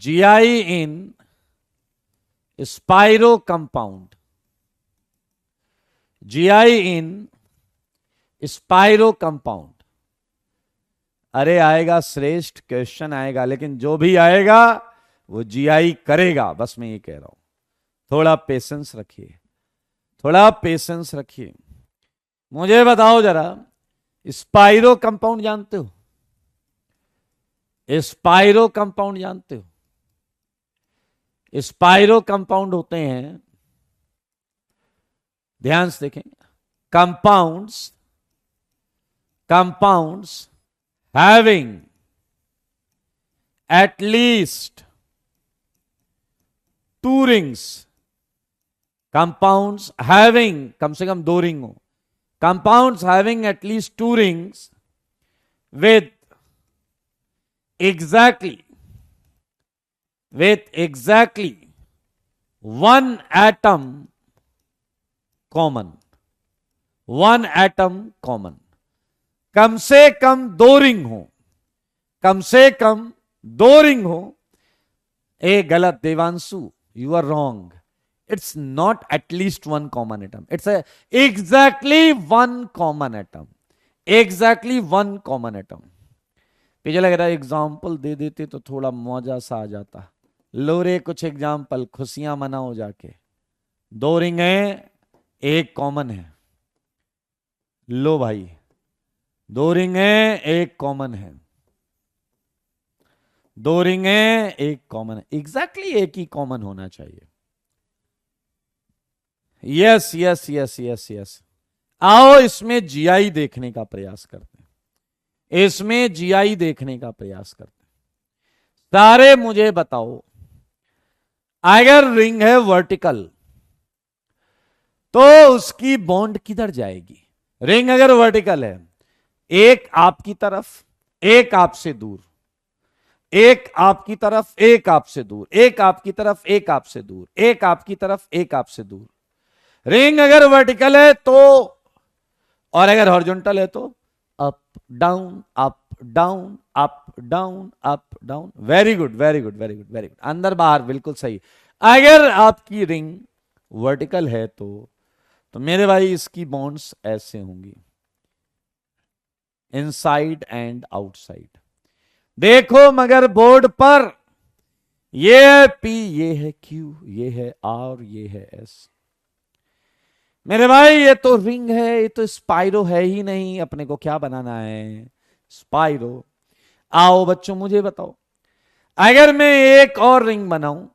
GI in spiro compound, GI in spiro compound. अरे आएगा श्रेष्ठ, क्वेश्चन आएगा, लेकिन जो भी आएगा वो जीआई करेगा, बस मैं ये कह रहा हूं। थोड़ा पेशेंस रखिए, थोड़ा पेशेंस रखिए। मुझे बताओ जरा, स्पाइरो कंपाउंड जानते हो? स्पाइरो कंपाउंड जानते हो? स्पाइरो कंपाउंड होते हैं, ध्यान से देखें, compounds having at least two rings, compounds having कम से कम 2 रिंग हो, compounds having at least 2 rings with exactly one atom common, one atom common। कम से कम 2 रिंग हो, कम से कम 2 रिंग हो। ए गलत Devanshu, you are wrong. It's not at least 1 common atom, it's exactly 1 common atom, exactly 1 common atom. मुझे लग रहा है एग्जाम्पल दे देते तो थोड़ा मौजा सा आ जाता। लो रे कुछ एग्जाम्पल, खुशियां मनाओ जाके। 2 रिंग है, 1 कॉमन है। लो भाई, 2 रिंग है, 1 कॉमन है। 2 रिंग है, 1 कॉमन है, एग्जैक्टली 1 ही कॉमन होना चाहिए। Yes yes yes yes yes. आओ इसमें जीआई देखने का प्रयास करते हैं, इसमें जीआई देखने का प्रयास करते हैं। सारे मुझे बताओ, अगर रिंग है वर्टिकल तो उसकी बॉन्ड किधर जाएगी? रिंग अगर वर्टिकल है, एक आपकी तरफ, एक आपसे दूर, एक आपकी तरफ, एक आपसे दूर, एक आपकी तरफ, एक आपसे दूर, एक आपकी तरफ, एक आपसे दूर। रिंग अगर वर्टिकल है तो, और अगर हॉरिजॉन्टल है तो up down up down up down up down. Very good very good very good very good, अंदर बाहर बिल्कुल सही। अगर आपकी रिंग वर्टिकल है तो मेरे भाई इसकी बॉन्ड्स ऐसे होंगी, इनसाइड एंड आउटसाइड। देखो मगर बोर्ड पर ये है पी, ये है क्यू, ये है आर, ये है एस। मेरे भाई ये तो रिंग है, ये तो स्पाइरो है ही नहीं, अपने को क्या बनाना है? स्पाइरो। आओ बच्चों मुझे बताओ, अगर मैं एक और रिंग बनाऊं,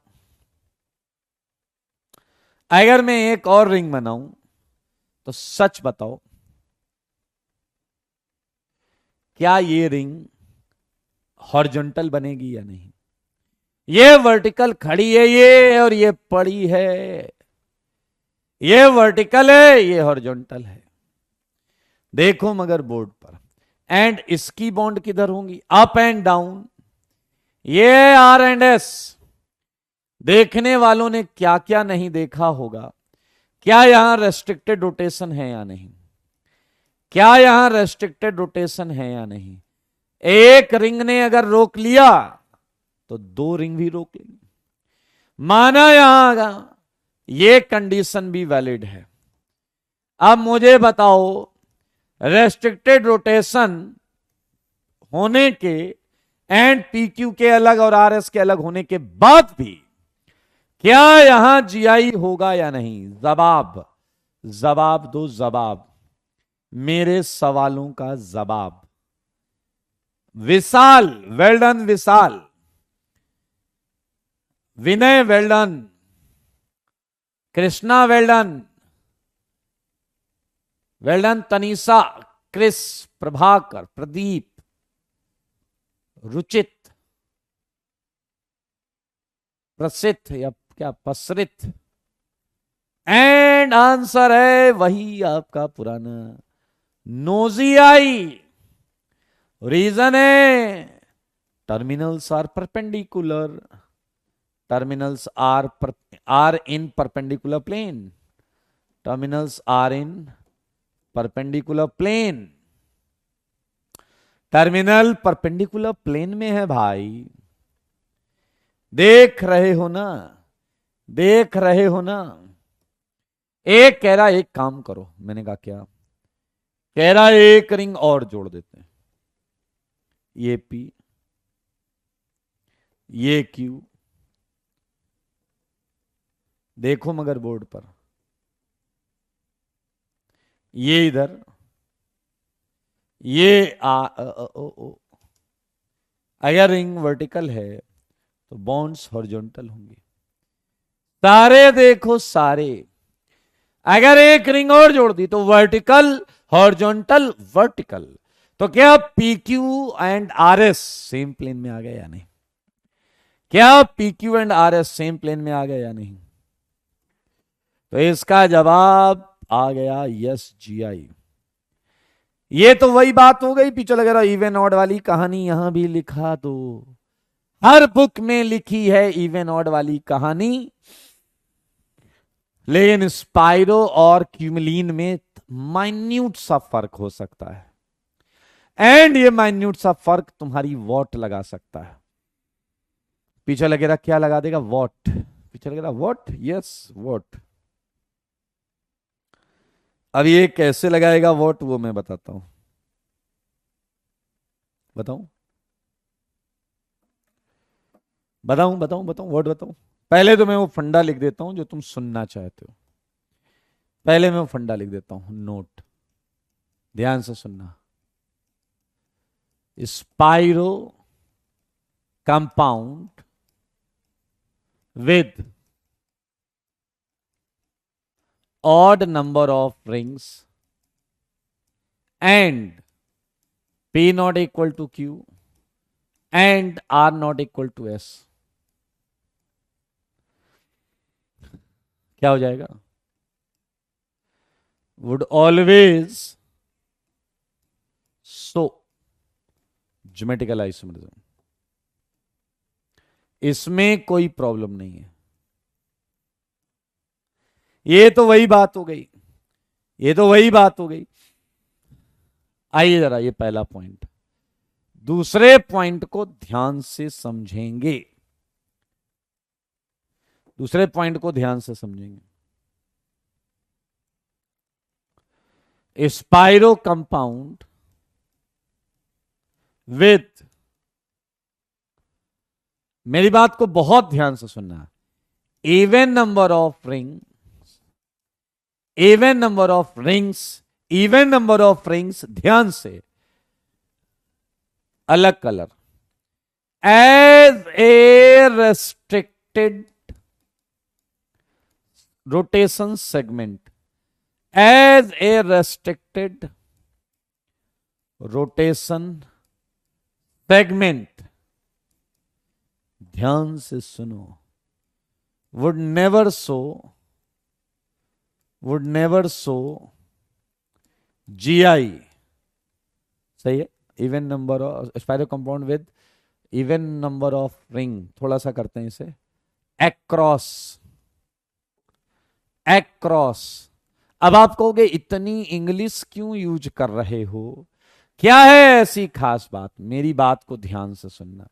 अगर मैं एक और रिंग बनाऊं तो सच बताओ, क्या ये रिंग हॉरिजॉन्टल बनेगी या नहीं? ये वर्टिकल खड़ी है ये, और ये पड़ी है। ये वर्टिकल है, ये हॉरिजॉन्टल है। देखो मगर बोर्ड पर, एंड इसकी बॉन्ड किधर होंगी? Up and down. ये आर एंड एस। देखने वालों ने क्या क्या नहीं देखा होगा। क्या यहां रेस्ट्रिक्टेड रोटेशन है या नहीं? क्या यहां रेस्ट्रिक्टेड रोटेशन है या नहीं? एक रिंग ने अगर रोक लिया तो 2 रिंग भी रोक लेंगे। माना यहां ये कंडीशन भी वैलिड है। अब मुझे बताओ, रेस्ट्रिक्टेड रोटेशन होने के एंड पीक्यू के अलग और आरएस के अलग होने के बाद भी क्या यहां जीआई होगा या नहीं? जवाब, जवाब दो, जवाब, मेरे सवालों का जवाब। Vishal, well done Vishal. Vinay, well done. Krishna, well done. Well done Tanisha, Chris, Prabhakar, Pradeep, Ruchit, Prasiddh या क्या पसरित। एंड आंसर है वही आपका पुराना नोजियाई। रीजन है terminals are perpendicular, terminals are in perpendicular plane, terminals are in perpendicular plane. Terminal perpendicular plane में है भाई। देख रहे हो ना, देख रहे हो ना। एक कह रहा एक काम करो, मैंने कहा क्या? कह रहा एक रिंग और जोड़ देते हैं, ये पी, ये क्यू, देखो मगर बोर्ड पर, ये इधर, ये ओ। अगर रिंग वर्टिकल है तो बॉन्ड्स हॉरिजॉन्टल होंगे, सारे देखो सारे। अगर एक रिंग और जोड़ दी तो वर्टिकल हॉरिजॉन्टल वर्टिकल, तो क्या P Q and R S same plane में आ गए या नहीं? क्या P Q and R S same plane में आ गए या नहीं? तो इसका जवाब आ गया यस जी आई। ये तो वही बात हो गई पीछे लग रहा इवन ऑड वाली कहानी, यहां भी लिखा दो। हर बुक में लिखी है इवन ऑड वाली कहानी, लेकिन स्पाइरो और क्यूमलिन में माइन्यूट सा फर्क हो सकता है, एंड ये माइन्यूट सा फर्क तुम्हारी वॉट लगा सकता है। पीछे लगेगा क्या लगा देगा? वॉट। पीछे लगेगा वॉट, यस वॉट। अब ये कैसे लगाएगा वॉट, वो मैं बताता हूं। बताऊं बताऊं बताऊं बताऊं वॉट बताऊं? पहले तो मैं वो फंडा लिख देता हूं जो तुम सुनना चाहते हो। पहले मैं वो फंडा लिख देता हूं, नोट, ध्यान से सुनना। Spiro compound with odd number of rings and P not equal to Q and R not equal to S, क्या हो जाएगा? would always show geometrical isomerism। इसमें कोई प्रॉब्लम नहीं है। ये तो वही बात हो गई, ये तो वही बात हो गई। आइए जरा, ये पहला पॉइंट। दूसरे पॉइंट को ध्यान से समझेंगे, दूसरे पॉइंट को ध्यान से समझेंगे। स्पाइरो कंपाउंड विथ, मेरी बात को बहुत ध्यान से सुनना, even number of ring, even number of rings, even number of rings, ध्यान से, अलग colour, as a restricted rotation segment, as a restricted rotation segment, ध्यान से सुनो, would never show GI, सही है? Even number of spiro compound with even number of ring, थोड़ा सा करते हैं इसे, एक्रॉस, एक्रॉस। अब आप कहोगे इतनी इंग्लिश क्यों यूज कर रहे हो, क्या है ऐसी खास बात? मेरी बात को ध्यान से सुनना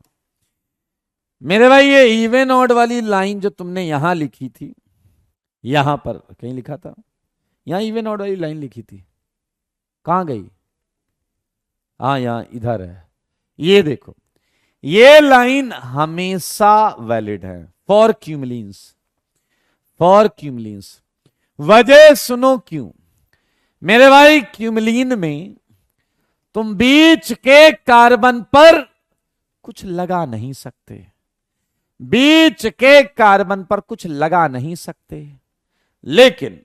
मेरे भाई। ये इवन ऑड वाली लाइन जो तुमने यहां लिखी थी, यहां पर कहीं लिखा था, यहां इवन ऑड वाली लाइन लिखी थी, कहां गई? हाँ यहां इधर है। ये देखो, ये लाइन हमेशा वैलिड है फॉर क्यूमलिन्स, फॉर क्यूमलिन्स। वजह सुनो क्यों मेरे भाई। क्यूमलिन में तुम बीच के कार्बन पर कुछ लगा नहीं सकते, बीच के कार्बन पर कुछ लगा नहीं सकते, लेकिन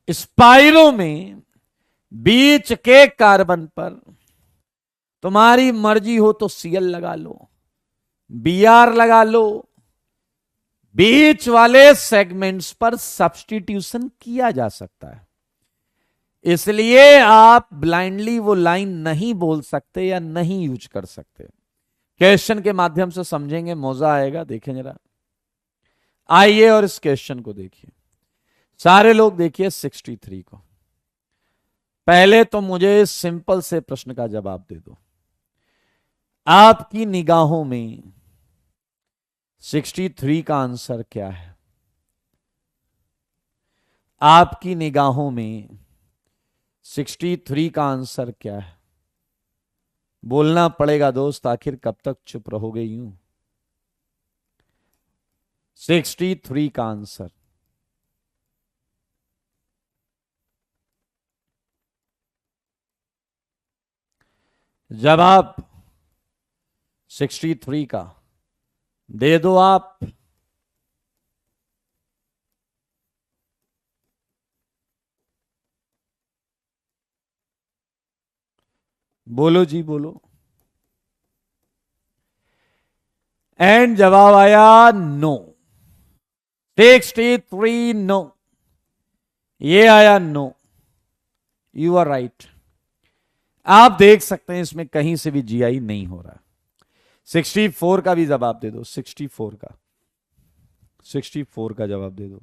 स्पाइरो में बीच के कार्बन पर तुम्हारी मर्जी हो तो Cl लगा लो, Br लगा लो, बीच वाले सेगमेंट्स पर सब्स्टिट्यूशन किया जा सकता है। इसलिए आप ब्लाइंडली वो लाइन नहीं बोल सकते या नहीं यूज कर सकते। क्वेश्चन के माध्यम से समझेंगे, मजा आएगा। देखें जरा, आइए और इस क्वेश्चन को देखिए। सारे लोग देखिए 63 को। पहले तो मुझे सिंपल से प्रश्न का जवाब दे दो। आपकी निगाहों में 63 का आंसर क्या है? आपकी निगाहों में 63 का आंसर क्या है? बोलना पड़ेगा दोस्त, आखिर कब तक चुप रहोगे यूं? 63 का आंसर। जवाब 63 का दे दो आप। बोलो जी बोलो। एंड जवाब आया नो। 63 नो, ये आया नो। You are right. आप देख सकते हैं इसमें कहीं से भी जीआई नहीं हो रहा। 64 का भी जवाब दे दो। 64 का, 64 का जवाब दे दो।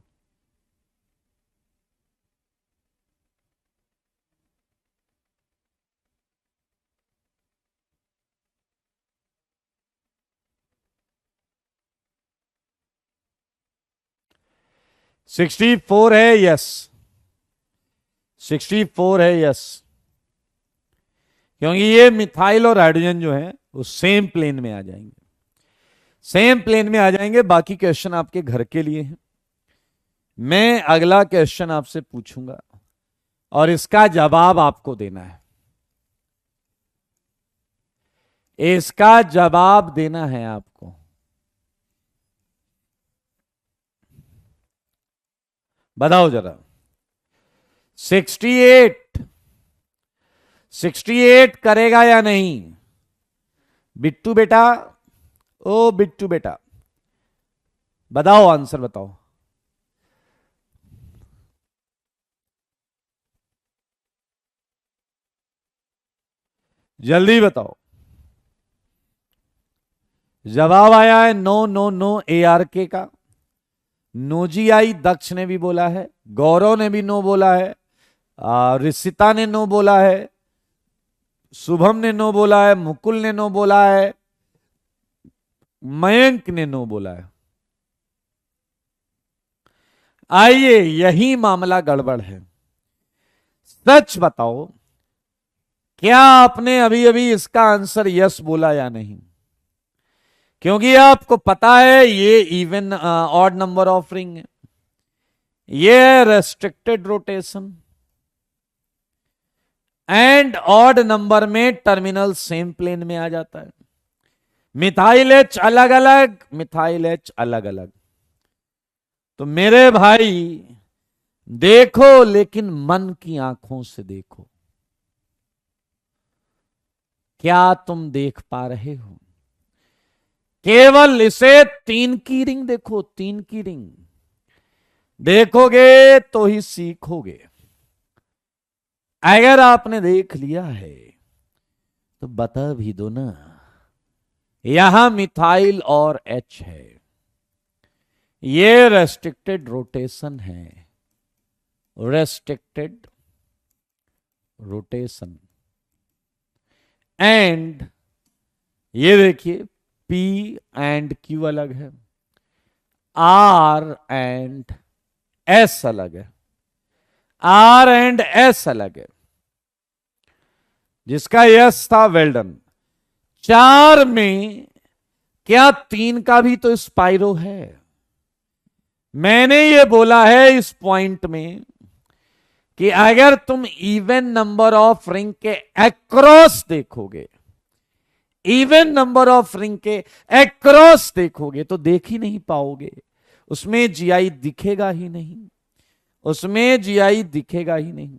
सिक्सटी फोर है, यस। 64 है, यस। क्योंकि ये मिथाइल और हाइड्रोजन जो है वो सेम प्लेन में आ जाएंगे, सेम प्लेन में आ जाएंगे। बाकी क्वेश्चन आपके घर के लिए हैं। मैं अगला क्वेश्चन आपसे पूछूंगा और इसका जवाब आपको देना है। इसका जवाब देना है आपको। बताओ जरा। 68, 68 करेगा या नहीं? बिट्टू बेटा, ओ बिट्टू बेटा, बताओ आंसर बताओ। जल्दी बताओ। जवाब आया है नो नो नो, ARK का। नोजीआई दक्ष ने भी बोला है, गौरव ने भी नो बोला है, ऋषिता ने नो बोला है, शुभम ने नो बोला है, मुकुल ने नो बोला है, मयंक ने नो बोला है। आइए, यही मामला गड़बड़ है। सच बताओ, क्या आपने अभी अभी इसका आंसर यस बोला या नहीं? क्योंकि आपको पता है ये even odd number of ring है, ये restricted rotation, and odd number में टर्मिनल सेम प्लेन में आ जाता है। मिथाइल एच अलग अलग, मिथाइल एच अलग अलग। तो मेरे भाई देखो, लेकिन मन की आंखों से देखो। क्या तुम देख पा रहे हो? केवल इसे 3 की रिंग देखो, 3 की रिंग देखोगे तो ही सीखोगे। अगर आपने देख लिया है तो बता भी दो ना। यहां मिथाइल और एच है, ये रेस्ट्रिक्टेड रोटेशन है, रेस्ट्रिक्टेड रोटेशन। एंड ये देखिए, P एंड Q अलग है, R एंड S अलग है, R एंड S अलग है। जिसका यस था वेल्डन। 4 में क्या 3 का भी तो स्पाइरो है? मैंने ये बोला है इस पॉइंट में कि अगर तुम इवन नंबर ऑफ रिंग के अक्रॉस देखोगे, इवन नंबर ऑफ रिंग के अक्रॉस देखोगे तो देख ही नहीं पाओगे। उसमें जीआई दिखेगा ही नहीं, उसमें जीआई दिखेगा ही नहीं।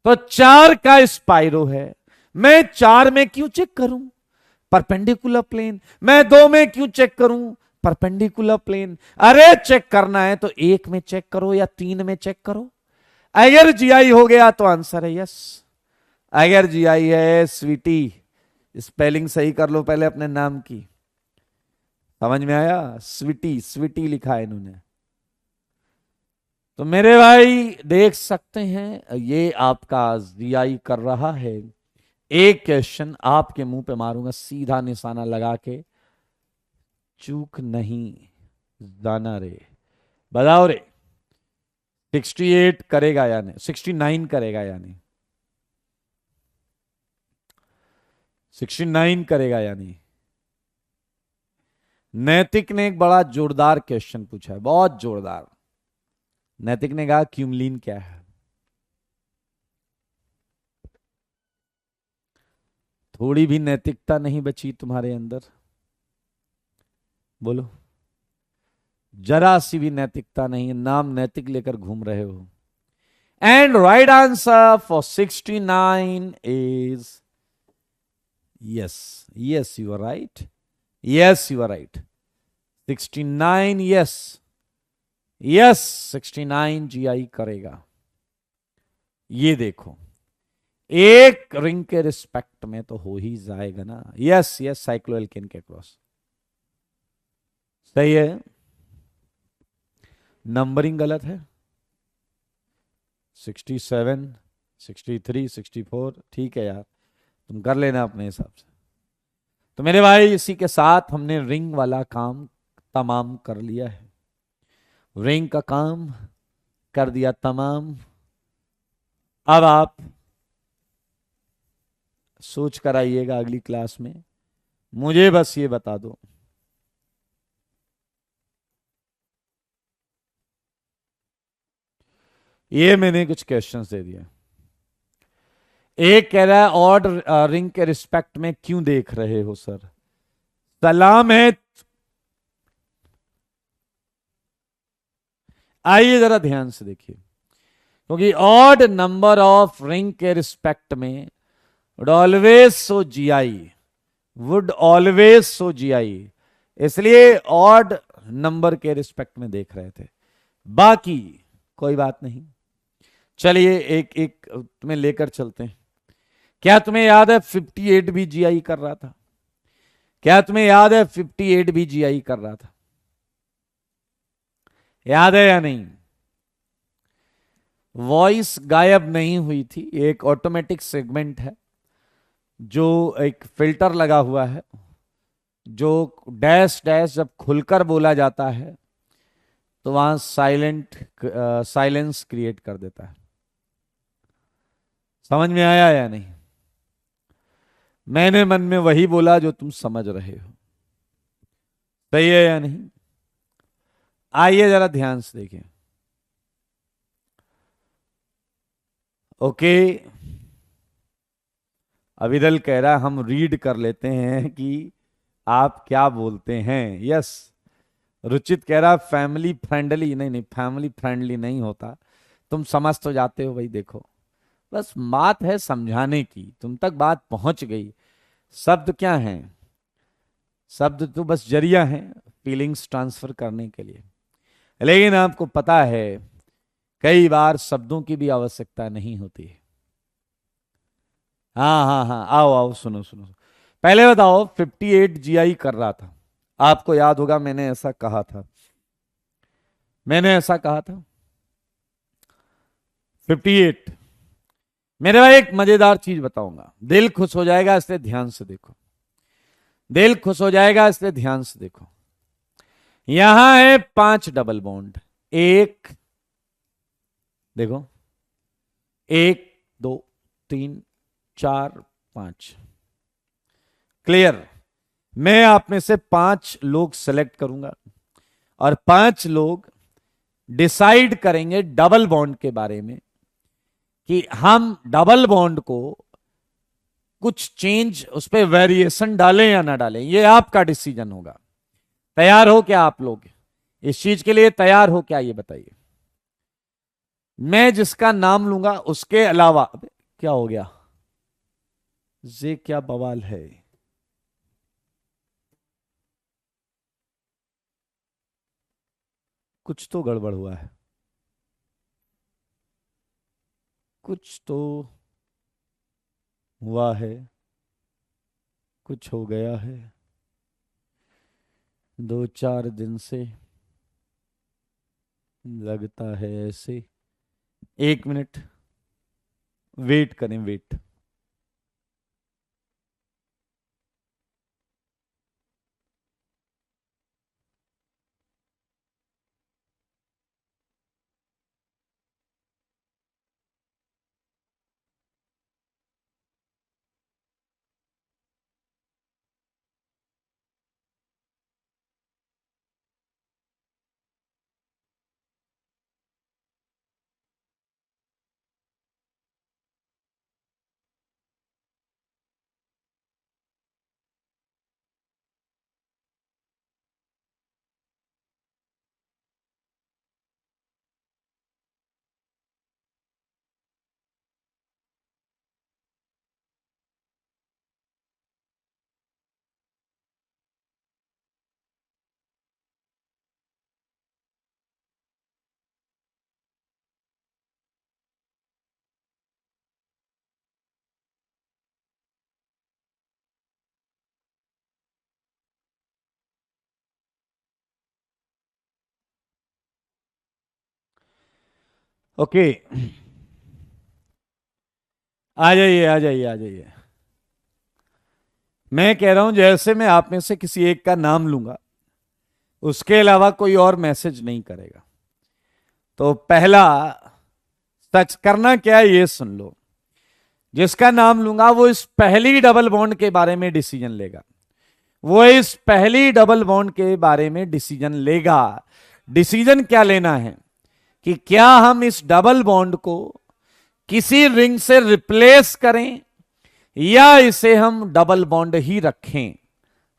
तो 4 का स्पाइरो है। मैं 4 में क्यों चेक करूं? Perpendicular plane. मैं 2 में क्यों चेक करूं? Perpendicular plane. अरे चेक करना है तो 1 में चेक करो या 3 में चेक करो। अगर जीआई हो गया तो आंसर है यस। अगर जीआई है स्वीटी, स्पेलिंग सही कर लो पहले अपने नाम की। समझ में आया? स्वीटी, स्वीटी लिखा है इन्होंने। तो मेरे भाई देख सकते हैं ये आपका जीआई कर रहा है एक क्वेश्चन आपके मुंह पे मारूंगा सीधा निशाना लगा के, चूक नहीं जाना रे। बताओ रे, 68 करेगा या नहीं, 69 करेगा या नहीं, 69 करेगा या नहीं। नैतिक ने एक बड़ा जोरदार क्वेश्चन पूछा है, बहुत जोरदार। नैतिक ने कहा क्यूमलीन क्या है। थोड़ी भी नैतिकता नहीं बची तुम्हारे अंदर, बोलो। जरा सी भी नैतिकता नहीं है, नाम नैतिक लेकर घूम रहे हो। And right answer for 69 is yes. Yes you are right, yes you are right. 69, yes yes, 69 GI करेगा। ये देखो, एक रिंग के रिस्पेक्ट में तो हो ही जाएगा ना। यस यस, साइक्लोएल्केन के क्रॉस सही है। नंबरिंग गलत है, 67, 63, 64, ठीक है यार, तुम कर लेना अपने हिसाब से। तो मेरे भाई, इसी के साथ हमने रिंग वाला काम तमाम कर लिया है। रिंग का काम कर दिया तमाम। अब आप सोच कर आइएगा अगली क्लास में, मुझे बस ये बता दो, ये मैंने कुछ क्वेश्चंस दे दिए। एक कह रहा है ऑड रिंग के रिस्पेक्ट में क्यों देख रहे हो सर, सलाम है। आइए जरा ध्यान से देखिए, क्योंकि ऑड नंबर ऑफ रिंग के रिस्पेक्ट में would always so GI, would always so GI, इसलिए ऑड नंबर के रिस्पेक्ट में देख रहे थे। बाकी कोई बात नहीं, चलिए एक एक तुम्हें लेकर चलते हैं। क्या तुम्हें याद है 58 भी जीआई कर रहा था? क्या तुम्हें याद है 58 भी जीआई कर रहा था? याद है या नहीं? वॉइस गायब नहीं हुई थी, एक ऑटोमेटिक सेगमेंट है जो एक फिल्टर लगा हुआ है, जो डैश डैश जब खुलकर बोला जाता है तो वहां साइलेंस क्रिएट कर देता है। समझ में आया या नहीं? मैंने मन में वही बोला जो तुम समझ रहे हो, सही है या नहीं? आइए जरा ध्यान से देखें। ओके, अविरल कह रहा हम रीड कर लेते हैं कि आप क्या बोलते हैं। यस, रुचित कह रहा फैमिली फ्रेंडली, नहीं नहीं, फैमिली फ्रेंडली नहीं होता, तुम समझ तो जाते हो भाई। देखो, बस बात है समझाने की, तुम तक बात पहुंच गई। शब्द क्या हैं? शब्द तो बस जरिया है फीलिंग्स ट्रांसफर करने के लिए, लेकिन आपको पता है कई बार शब्दों की भी आवश्यकता नहीं होती है। हाँ हाँ हाँ, आओ आओ, सुनो सुनो। पहले बताओ, 58 जीआई कर रहा था, आपको याद होगा मैंने ऐसा कहा था, मैंने ऐसा कहा था 58। मेरे भाई एक मजेदार चीज बताऊंगा, दिल खुश हो जाएगा, इसलिए ध्यान से देखो, दिल खुश हो जाएगा इसलिए ध्यान से देखो। यहां है 5 डबल बॉन्ड, एक, देखो, 1, 2, 3, 4, 5। क्लियर? मैं आप में से 5 लोग सेलेक्ट करूंगा और 5 लोग डिसाइड करेंगे डबल बॉन्ड के बारे में कि हम डबल बॉन्ड को कुछ चेंज, उस पर वेरिएशन डालें या ना डालें। ये आपका डिसीजन होगा। तैयार हो क्या आप लोग इस चीज के लिए? तैयार हो क्या, ये बताइए। मैं जिसका नाम लूंगा उसके अलावा, क्या हो गया, ये क्या बवाल है? कुछ तो गड़बड़ हुआ है, कुछ तो हुआ है, कुछ हो गया है 2-4 दिन से, लगता है ऐसे। 1 मिनट वेट करें, वेट। ओके, आ जाइए आ जाइए आ जाइए। मैं कह रहा हूं जैसे मैं आप में से किसी एक का नाम लूंगा, उसके अलावा कोई और मैसेज नहीं करेगा। तो पहला सच करना क्या है ये सुन लो। जिसका नाम लूंगा वो इस पहली डबल बॉन्ड के बारे में डिसीजन लेगा। वो इस पहली डबल बॉन्ड के बारे में डिसीजन लेगा। डिसीजन क्या लेना है कि क्या हम इस डबल बॉन्ड को किसी रिंग से रिप्लेस करें या इसे हम डबल बॉन्ड ही रखें।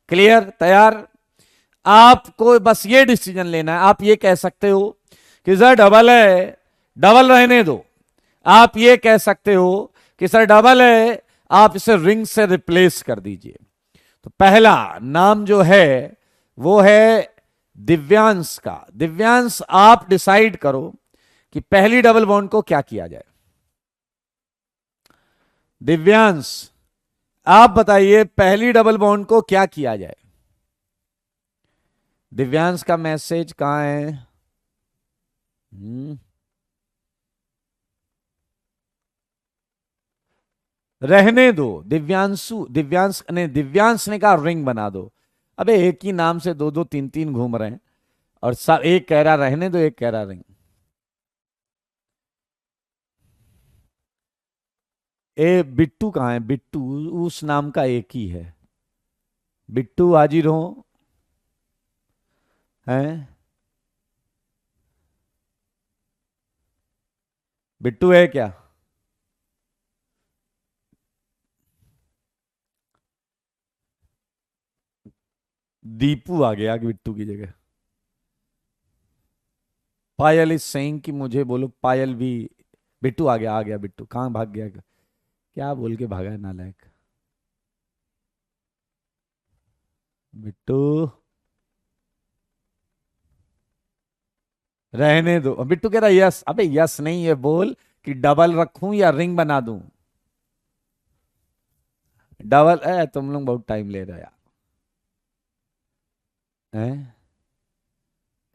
क्लियर, तैयार? आपको बस ये डिसीजन लेना है। आप ये कह सकते हो कि सर डबल है, डबल रहने दो। आप ये कह सकते हो कि सर डबल है, आप इसे रिंग से रिप्लेस कर दीजिए। तो पहला नाम जो है वो है दिव्यांश का। दिव्यांश, आप डिसाइड करो कि पहली डबल बॉन्ड को क्या किया जाए। दिव्यांश, आप बताइए पहली डबल बॉन्ड को क्या किया जाए। दिव्यांश का मैसेज कहां है? रहने दो। दिव्यांश ने कहा रिंग बना दो। अबे एक ही नाम से दो दो तीन तीन घूम रहे हैं और सब, एक कह रहा रहने दो, एक कह रहा रिंग। बिट्टू कहां है? बिट्टू उस नाम का एक ही है। बिट्टू हाजिर हो हैं? बिट्टू है क्या? दीपू आ गया बिट्टू की जगह। पायल इज सेइंग कि मुझे बोलो पायल भी। बिट्टू आ गया, आ गया बिट्टू। कहां भाग गया? क्या बोल के भागा है नालायक बिट्टू। रहने दो। बिट्टू कह रहा यस। अबे यस नहीं है, बोल कि डबल रखूं या रिंग बना दूं। डबल तुम लोग बहुत टाइम ले रहे हो यार।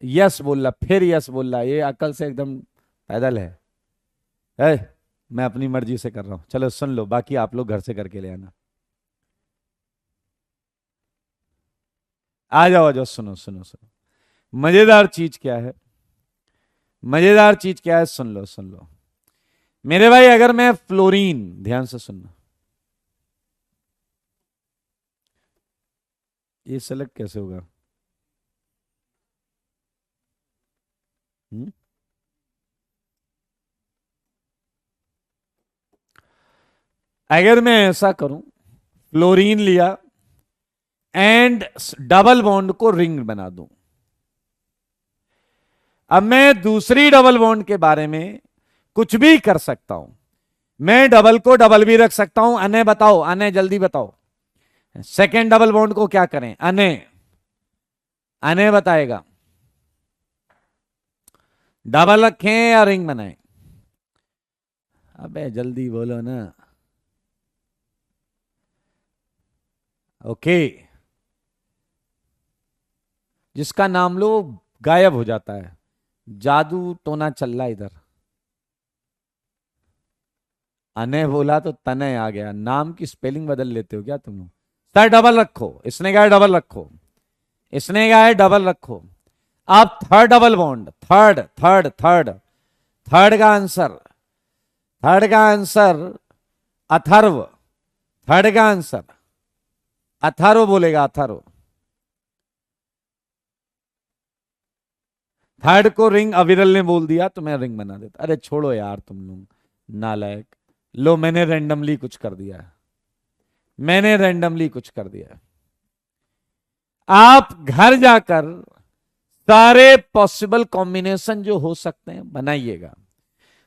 यस बोल रहा, फिर यस बोल रहा। ये अकल से एकदम पैदल है। मैं अपनी मर्जी से कर रहा हूं। चलो सुन लो, बाकी आप लोग घर से करके ले आना। आ जाओ आ जाओ, सुनो सुनो सुनो। मजेदार चीज क्या है? मजेदार चीज क्या है? सुन लो सुन लो मेरे भाई। अगर मैं फ्लोरीन, ध्यान से सुनना, ये सेलेक्ट कैसे होगा? हुँ? अगर मैं ऐसा करूं, फ्लोरीन लिया एंड डबल बॉन्ड को रिंग बना दूं। अब मैं दूसरी डबल बॉन्ड के बारे में कुछ भी कर सकता हूं। मैं डबल को डबल भी रख सकता हूं। अने बताओ, अने जल्दी बताओ। सेकेंड डबल बॉन्ड को क्या करें? अने, अने बताएगा। डबल रखें या रिंग बनाएं? अबे जल्दी बोलो ना। ओके, जिसका नाम लो गायब हो जाता है। जादू टोना चल रहा इधर। अने बोला तो तने आ गया। नाम की स्पेलिंग बदल लेते हो क्या तुम लोग? सर डबल रखो। इसने कहा डबल रखो। इसने कहा है डबल रखो। आप third double bond, third third third third का आंसर, थर्ड का आंसर अथर्व। थर्ड का आंसर अथर्व बोलेगा, अथर्व। थर्ड को रिंग अविरल ने बोल दिया तो मैं रिंग बना देता। अरे छोड़ो यार तुम लोग नालायक। लो मैंने रैंडमली कुछ कर दिया। मैंने रैंडमली कुछ कर दिया। आप घर जाकर सारे पॉसिबल कॉम्बिनेशन जो हो सकते हैं बनाइएगा।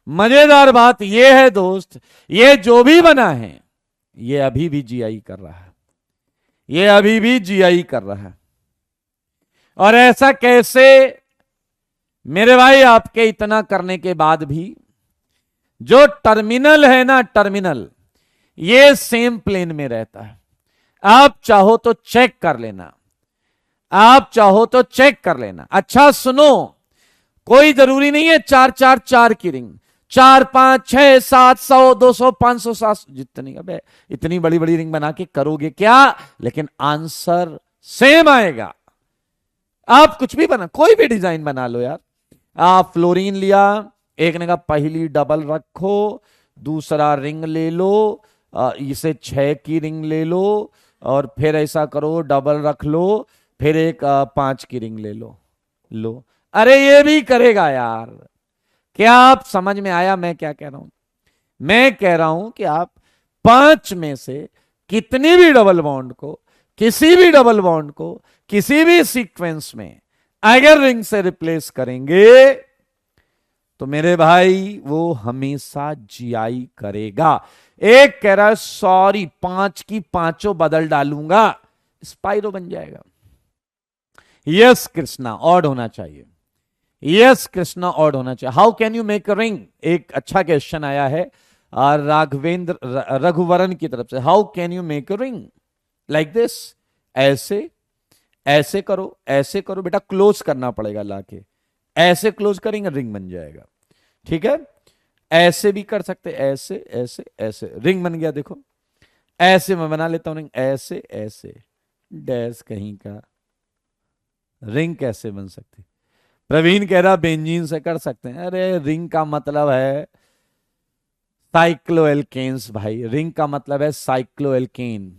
मजेदार बात यह है दोस्त, ये जो भी बना है ये अभी भी जीआई कर रहा है। ये अभी भी जीआई कर रहा है। और ऐसा कैसे मेरे भाई? आपके इतना करने के बाद भी जो टर्मिनल है ना, टर्मिनल, ये सेम प्लेन में रहता है। आप चाहो तो चेक कर लेना। आप चाहो तो चेक कर लेना। अच्छा सुनो, कोई जरूरी नहीं है 4 4 4 की रिंग। 4 5 6 7 100 200 500 700 जितनी, अबे इतनी बड़ी बड़ी रिंग बना के करोगे क्या? लेकिन आंसर सेम आएगा। आप कुछ भी बना, कोई भी डिजाइन बना लो यार। आप फ्लोरीन लिया, एक ने कहा पहली डबल रखो, दूसरा रिंग ले लो, इसे 6 की रिंग ले लो, और फिर ऐसा करो डबल रख लो, फिर एक 5 की रिंग ले लो। अरे ये भी करेगा यार। क्या आप समझ में आया मैं क्या कह रहा हूं? मैं कह रहा हूं कि आप 5 में से कितनी भी डबल बॉन्ड को, किसी भी डबल बॉन्ड को किसी भी सीक्वेंस में अगर रिंग से रिप्लेस करेंगे तो मेरे भाई वो हमेशा जीआई करेगा। एक कह रहा है सॉरी 5 की 5 बदल डालूंगा, स्पाइरो बन जाएगा। यस कृष्णा, ऑड होना चाहिए। यस कृष्णा, ऑड होना चाहिए। How can you make a ring? एक अच्छा क्वेश्चन आया है राघवेंद्र रघुवरन की तरफ से। How can you make a ring like this? ऐसे ऐसे करो बेटा, क्लोज करना पड़ेगा लाके, ऐसे क्लोज करेंगे रिंग बन जाएगा। ठीक है, ऐसे भी कर सकते, ऐसे ऐसे ऐसे, रिंग बन गया। देखो ऐसे मैं बना लेता हूं रिंग, ऐसे ऐसे, डैश कहीं का, रिंग कैसे बन सकती? प्रवीण कह रहा बेंजीन से कर सकते हैं। अरे रिंग का मतलब है साइक्लोएल्केन्स भाई, रिंग का मतलब है साइक्लोएल्केन।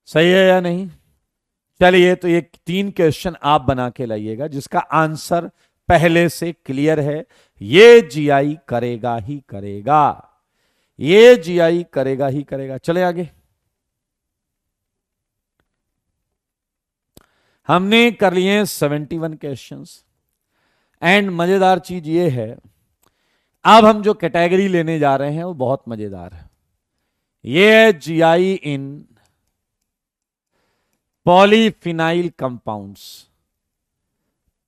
सही है या नहीं? चलिए, तो ये 3 क्वेश्चन आप बना के लाइएगा जिसका आंसर पहले से क्लियर है। ये जीआई करेगा ही करेगा, ये जीआई करेगा ही करेगा। चले आगे। हमने कर लिए 71 क्वेश्चंस। एंड मजेदार चीज ये है, अब हम जो कैटेगरी लेने जा रहे हैं वो बहुत मजेदार है। ये है जीआई इन पॉलीफिनाइल कंपाउंड्स।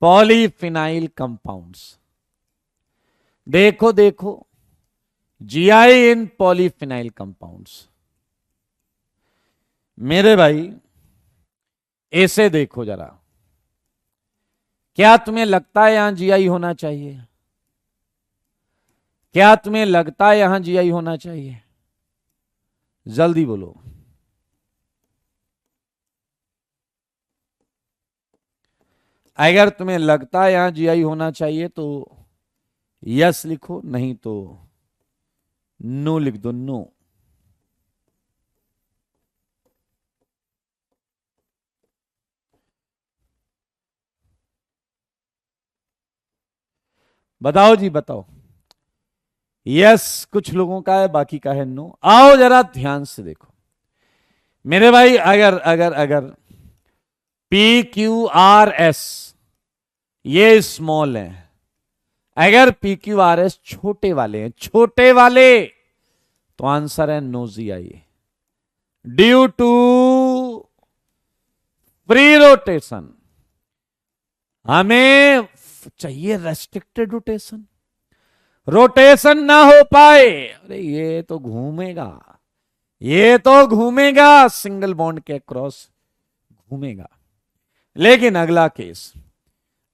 पॉलीफिनाइल कंपाउंड्स, देखो देखो, जीआई इन पॉलीफिनाइल कंपाउंड्स। मेरे भाई ऐसे देखो जरा, क्या तुम्हें लगता है यहां जीआई होना चाहिए? क्या तुम्हें लगता है यहां जीआई होना चाहिए? जल्दी बोलो। अगर तुम्हें लगता है यहां जीआई होना चाहिए तो यस लिखो, नहीं तो नो लिख दो, नो। बताओ जी बताओ। यस कुछ लोगों का है, बाकी का है नो। आओ जरा ध्यान से देखो मेरे भाई, अगर अगर अगर पी क्यू आर एस ये स्मॉल है, अगर पी क्यू आर एस छोटे वाले हैं, छोटे वाले, तो आंसर है no GI. Due to free rotation हमें चाहिए रेस्ट्रिक्टेड रोटेशन, रोटेशन ना हो पाए। अरे ये तो घूमेगा, ये तो घूमेगा, सिंगल बॉन्ड के क्रॉस घूमेगा। लेकिन अगला केस,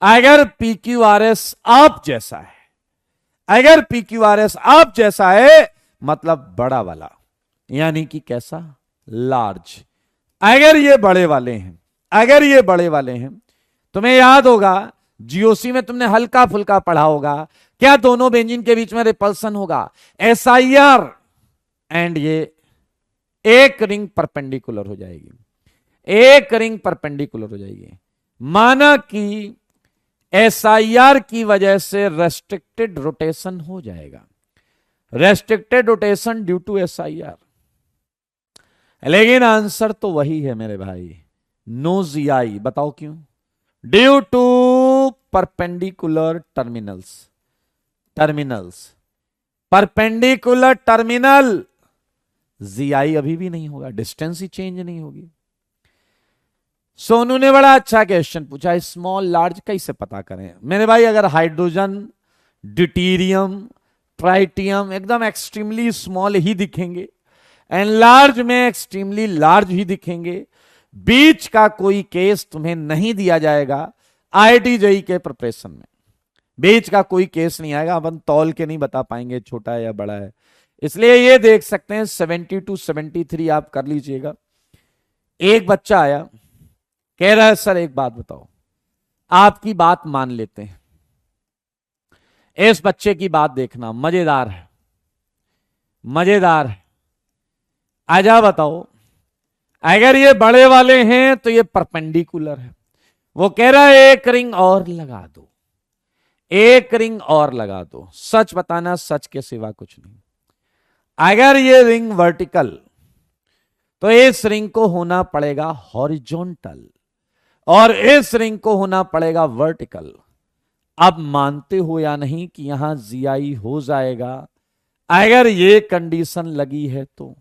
अगर PQRS आप जैसा है, अगर PQRS आप जैसा है मतलब बड़ा वाला, यानी कि कैसा? लार्ज। अगर ये बड़े वाले हैं, अगर ये बड़े वाले हैं, तुम्हें याद होगा जीओसी में तुमने हल्का फुल्का पढ़ा होगा, क्या दोनों बेंजीन के बीच में रिपल्सन होगा? SIR एंड ये एक रिंग परपेंडिकुलर हो जाएगी, एक रिंग परपेंडिकुलर हो जाएगी। माना कि SIR की वजह से रेस्ट्रिक्टेड रोटेशन हो जाएगा, restricted rotation due to SIR। लेकिन आंसर तो वही है मेरे भाई, नो जीआई। बताओ क्यों? Due to perpendicular terminals, terminals, perpendicular terminal, GI अभी भी नहीं होगा, डिस्टेंस ही चेंज नहीं होगी। सोनू ने बड़ा अच्छा क्वेश्चन पूछा, स्मॉल लार्ज कैसे पता करें? मेरे भाई अगर हाइड्रोजन, ड्यूटेरियम, ट्राइटियम एकदम एक्सट्रीमली स्मॉल ही दिखेंगे एंड लार्ज में एक्सट्रीमली लार्ज ही दिखेंगे, बीच का कोई केस तुम्हें नहीं दिया जाएगा IIT JEE के प्रिपरेशन में। बीच का कोई केस नहीं आएगा, अपन तौल के नहीं बता पाएंगे छोटा है या बड़ा है, इसलिए ये देख सकते हैं 70 to 73 आप कर लीजिएगा। एक बच्चा आया, कह रहा है सर एक बात बताओ, आपकी बात मान लेते हैं। इस बच्चे की बात देखना, मजेदार है, मजेदार है। आजा बताओ, अगर ये बड़े वाले हैं तो ये परपेंडिकुलर है। वो कह रहा है एक रिंग और लगा दो, एक रिंग और लगा दो। सच बताना, सच के सिवा कुछ नहीं। अगर ये रिंग वर्टिकल तो इस रिंग को होना पड़ेगा हॉरिजॉन्टल और इस रिंग को होना पड़ेगा वर्टिकल। अब मानते हो या नहीं कि यहां जीआई हो जाएगा? अगर ये कंडीशन लगी है तो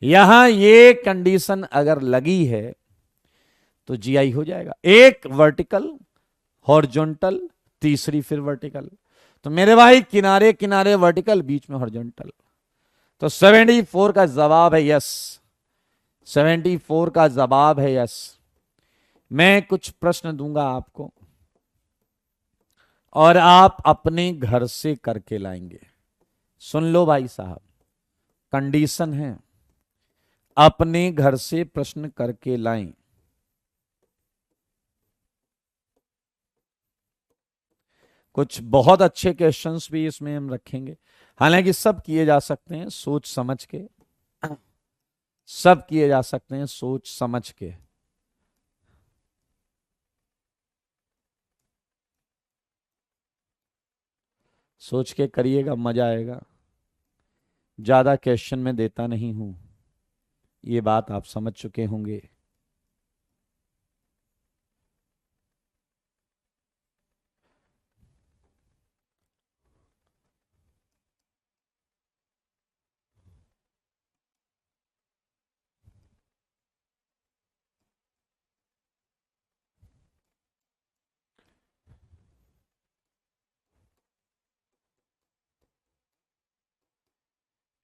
यहां ये कंडीशन अगर लगी है तो जीआई हो जाएगा। एक वर्टिकल, हॉरिजॉन्टल, तीसरी फिर वर्टिकल। तो मेरे भाई किनारे किनारे वर्टिकल, बीच में हॉरिजॉन्टल। तो 74 का जवाब है यस, 74 का जवाब है यस। मैं कुछ प्रश्न दूंगा आपको और आप अपने घर से करके लाएंगे। सुन लो भाई साहब, कंडीशन है, अपने घर से प्रश्न करके लाएं। कुछ बहुत अच्छे क्वेश्चंस भी इसमें हम रखेंगे, हालांकि सब किए जा सकते हैं सोच समझ के, सब किए जा सकते हैं सोच समझ के। सोच के करिएगा, मजा आएगा। ज्यादा क्वेश्चन में देता नहीं हूं, ये बात आप समझ चुके होंगे।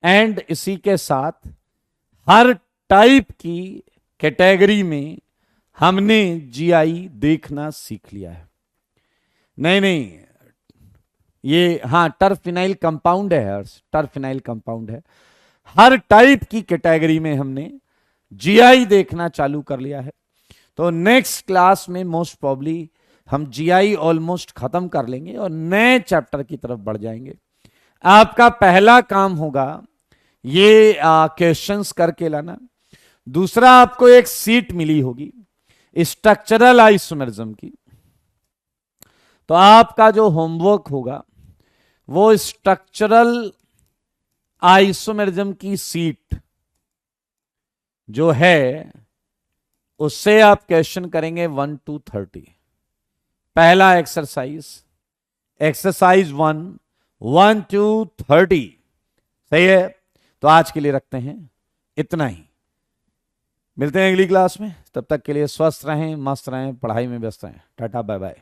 एंड इसी के साथ हर टाइप की कैटेगरी में हमने जीआई देखना सीख लिया है। नहीं नहीं, ये हाँ टर्फिनाइल कंपाउंड है, हर्ष टर्फिनाइल कंपाउंड है। हर टाइप की कैटेगरी में हमने जीआई देखना चालू कर लिया है। तो नेक्स्ट क्लास में मोस्ट प्रॉब्ली हम जीआई ऑलमोस्ट खत्म कर लेंगे और नए चैप्टर की तरफ बढ़ जाएंगे। आपका पहला काम होगा ये क्वेश्चंस करके लाना। दूसरा, आपको एक सीट मिली होगी स्ट्रक्चरल आइसोमेरिज्म की, तो आपका जो होमवर्क होगा वो स्ट्रक्चरल आइसोमेरिज्म की सीट जो है उससे आप क्वेश्चन करेंगे 1 to 30। पहला एक्सरसाइज, एक्सरसाइज 1 to 30, सही है। तो आज के लिए रखते हैं इतना ही, मिलते हैं अगली क्लास में। तब तक के लिए स्वस्थ रहें, मस्त रहें, पढ़ाई में व्यस्त रहें। Tata bye bye.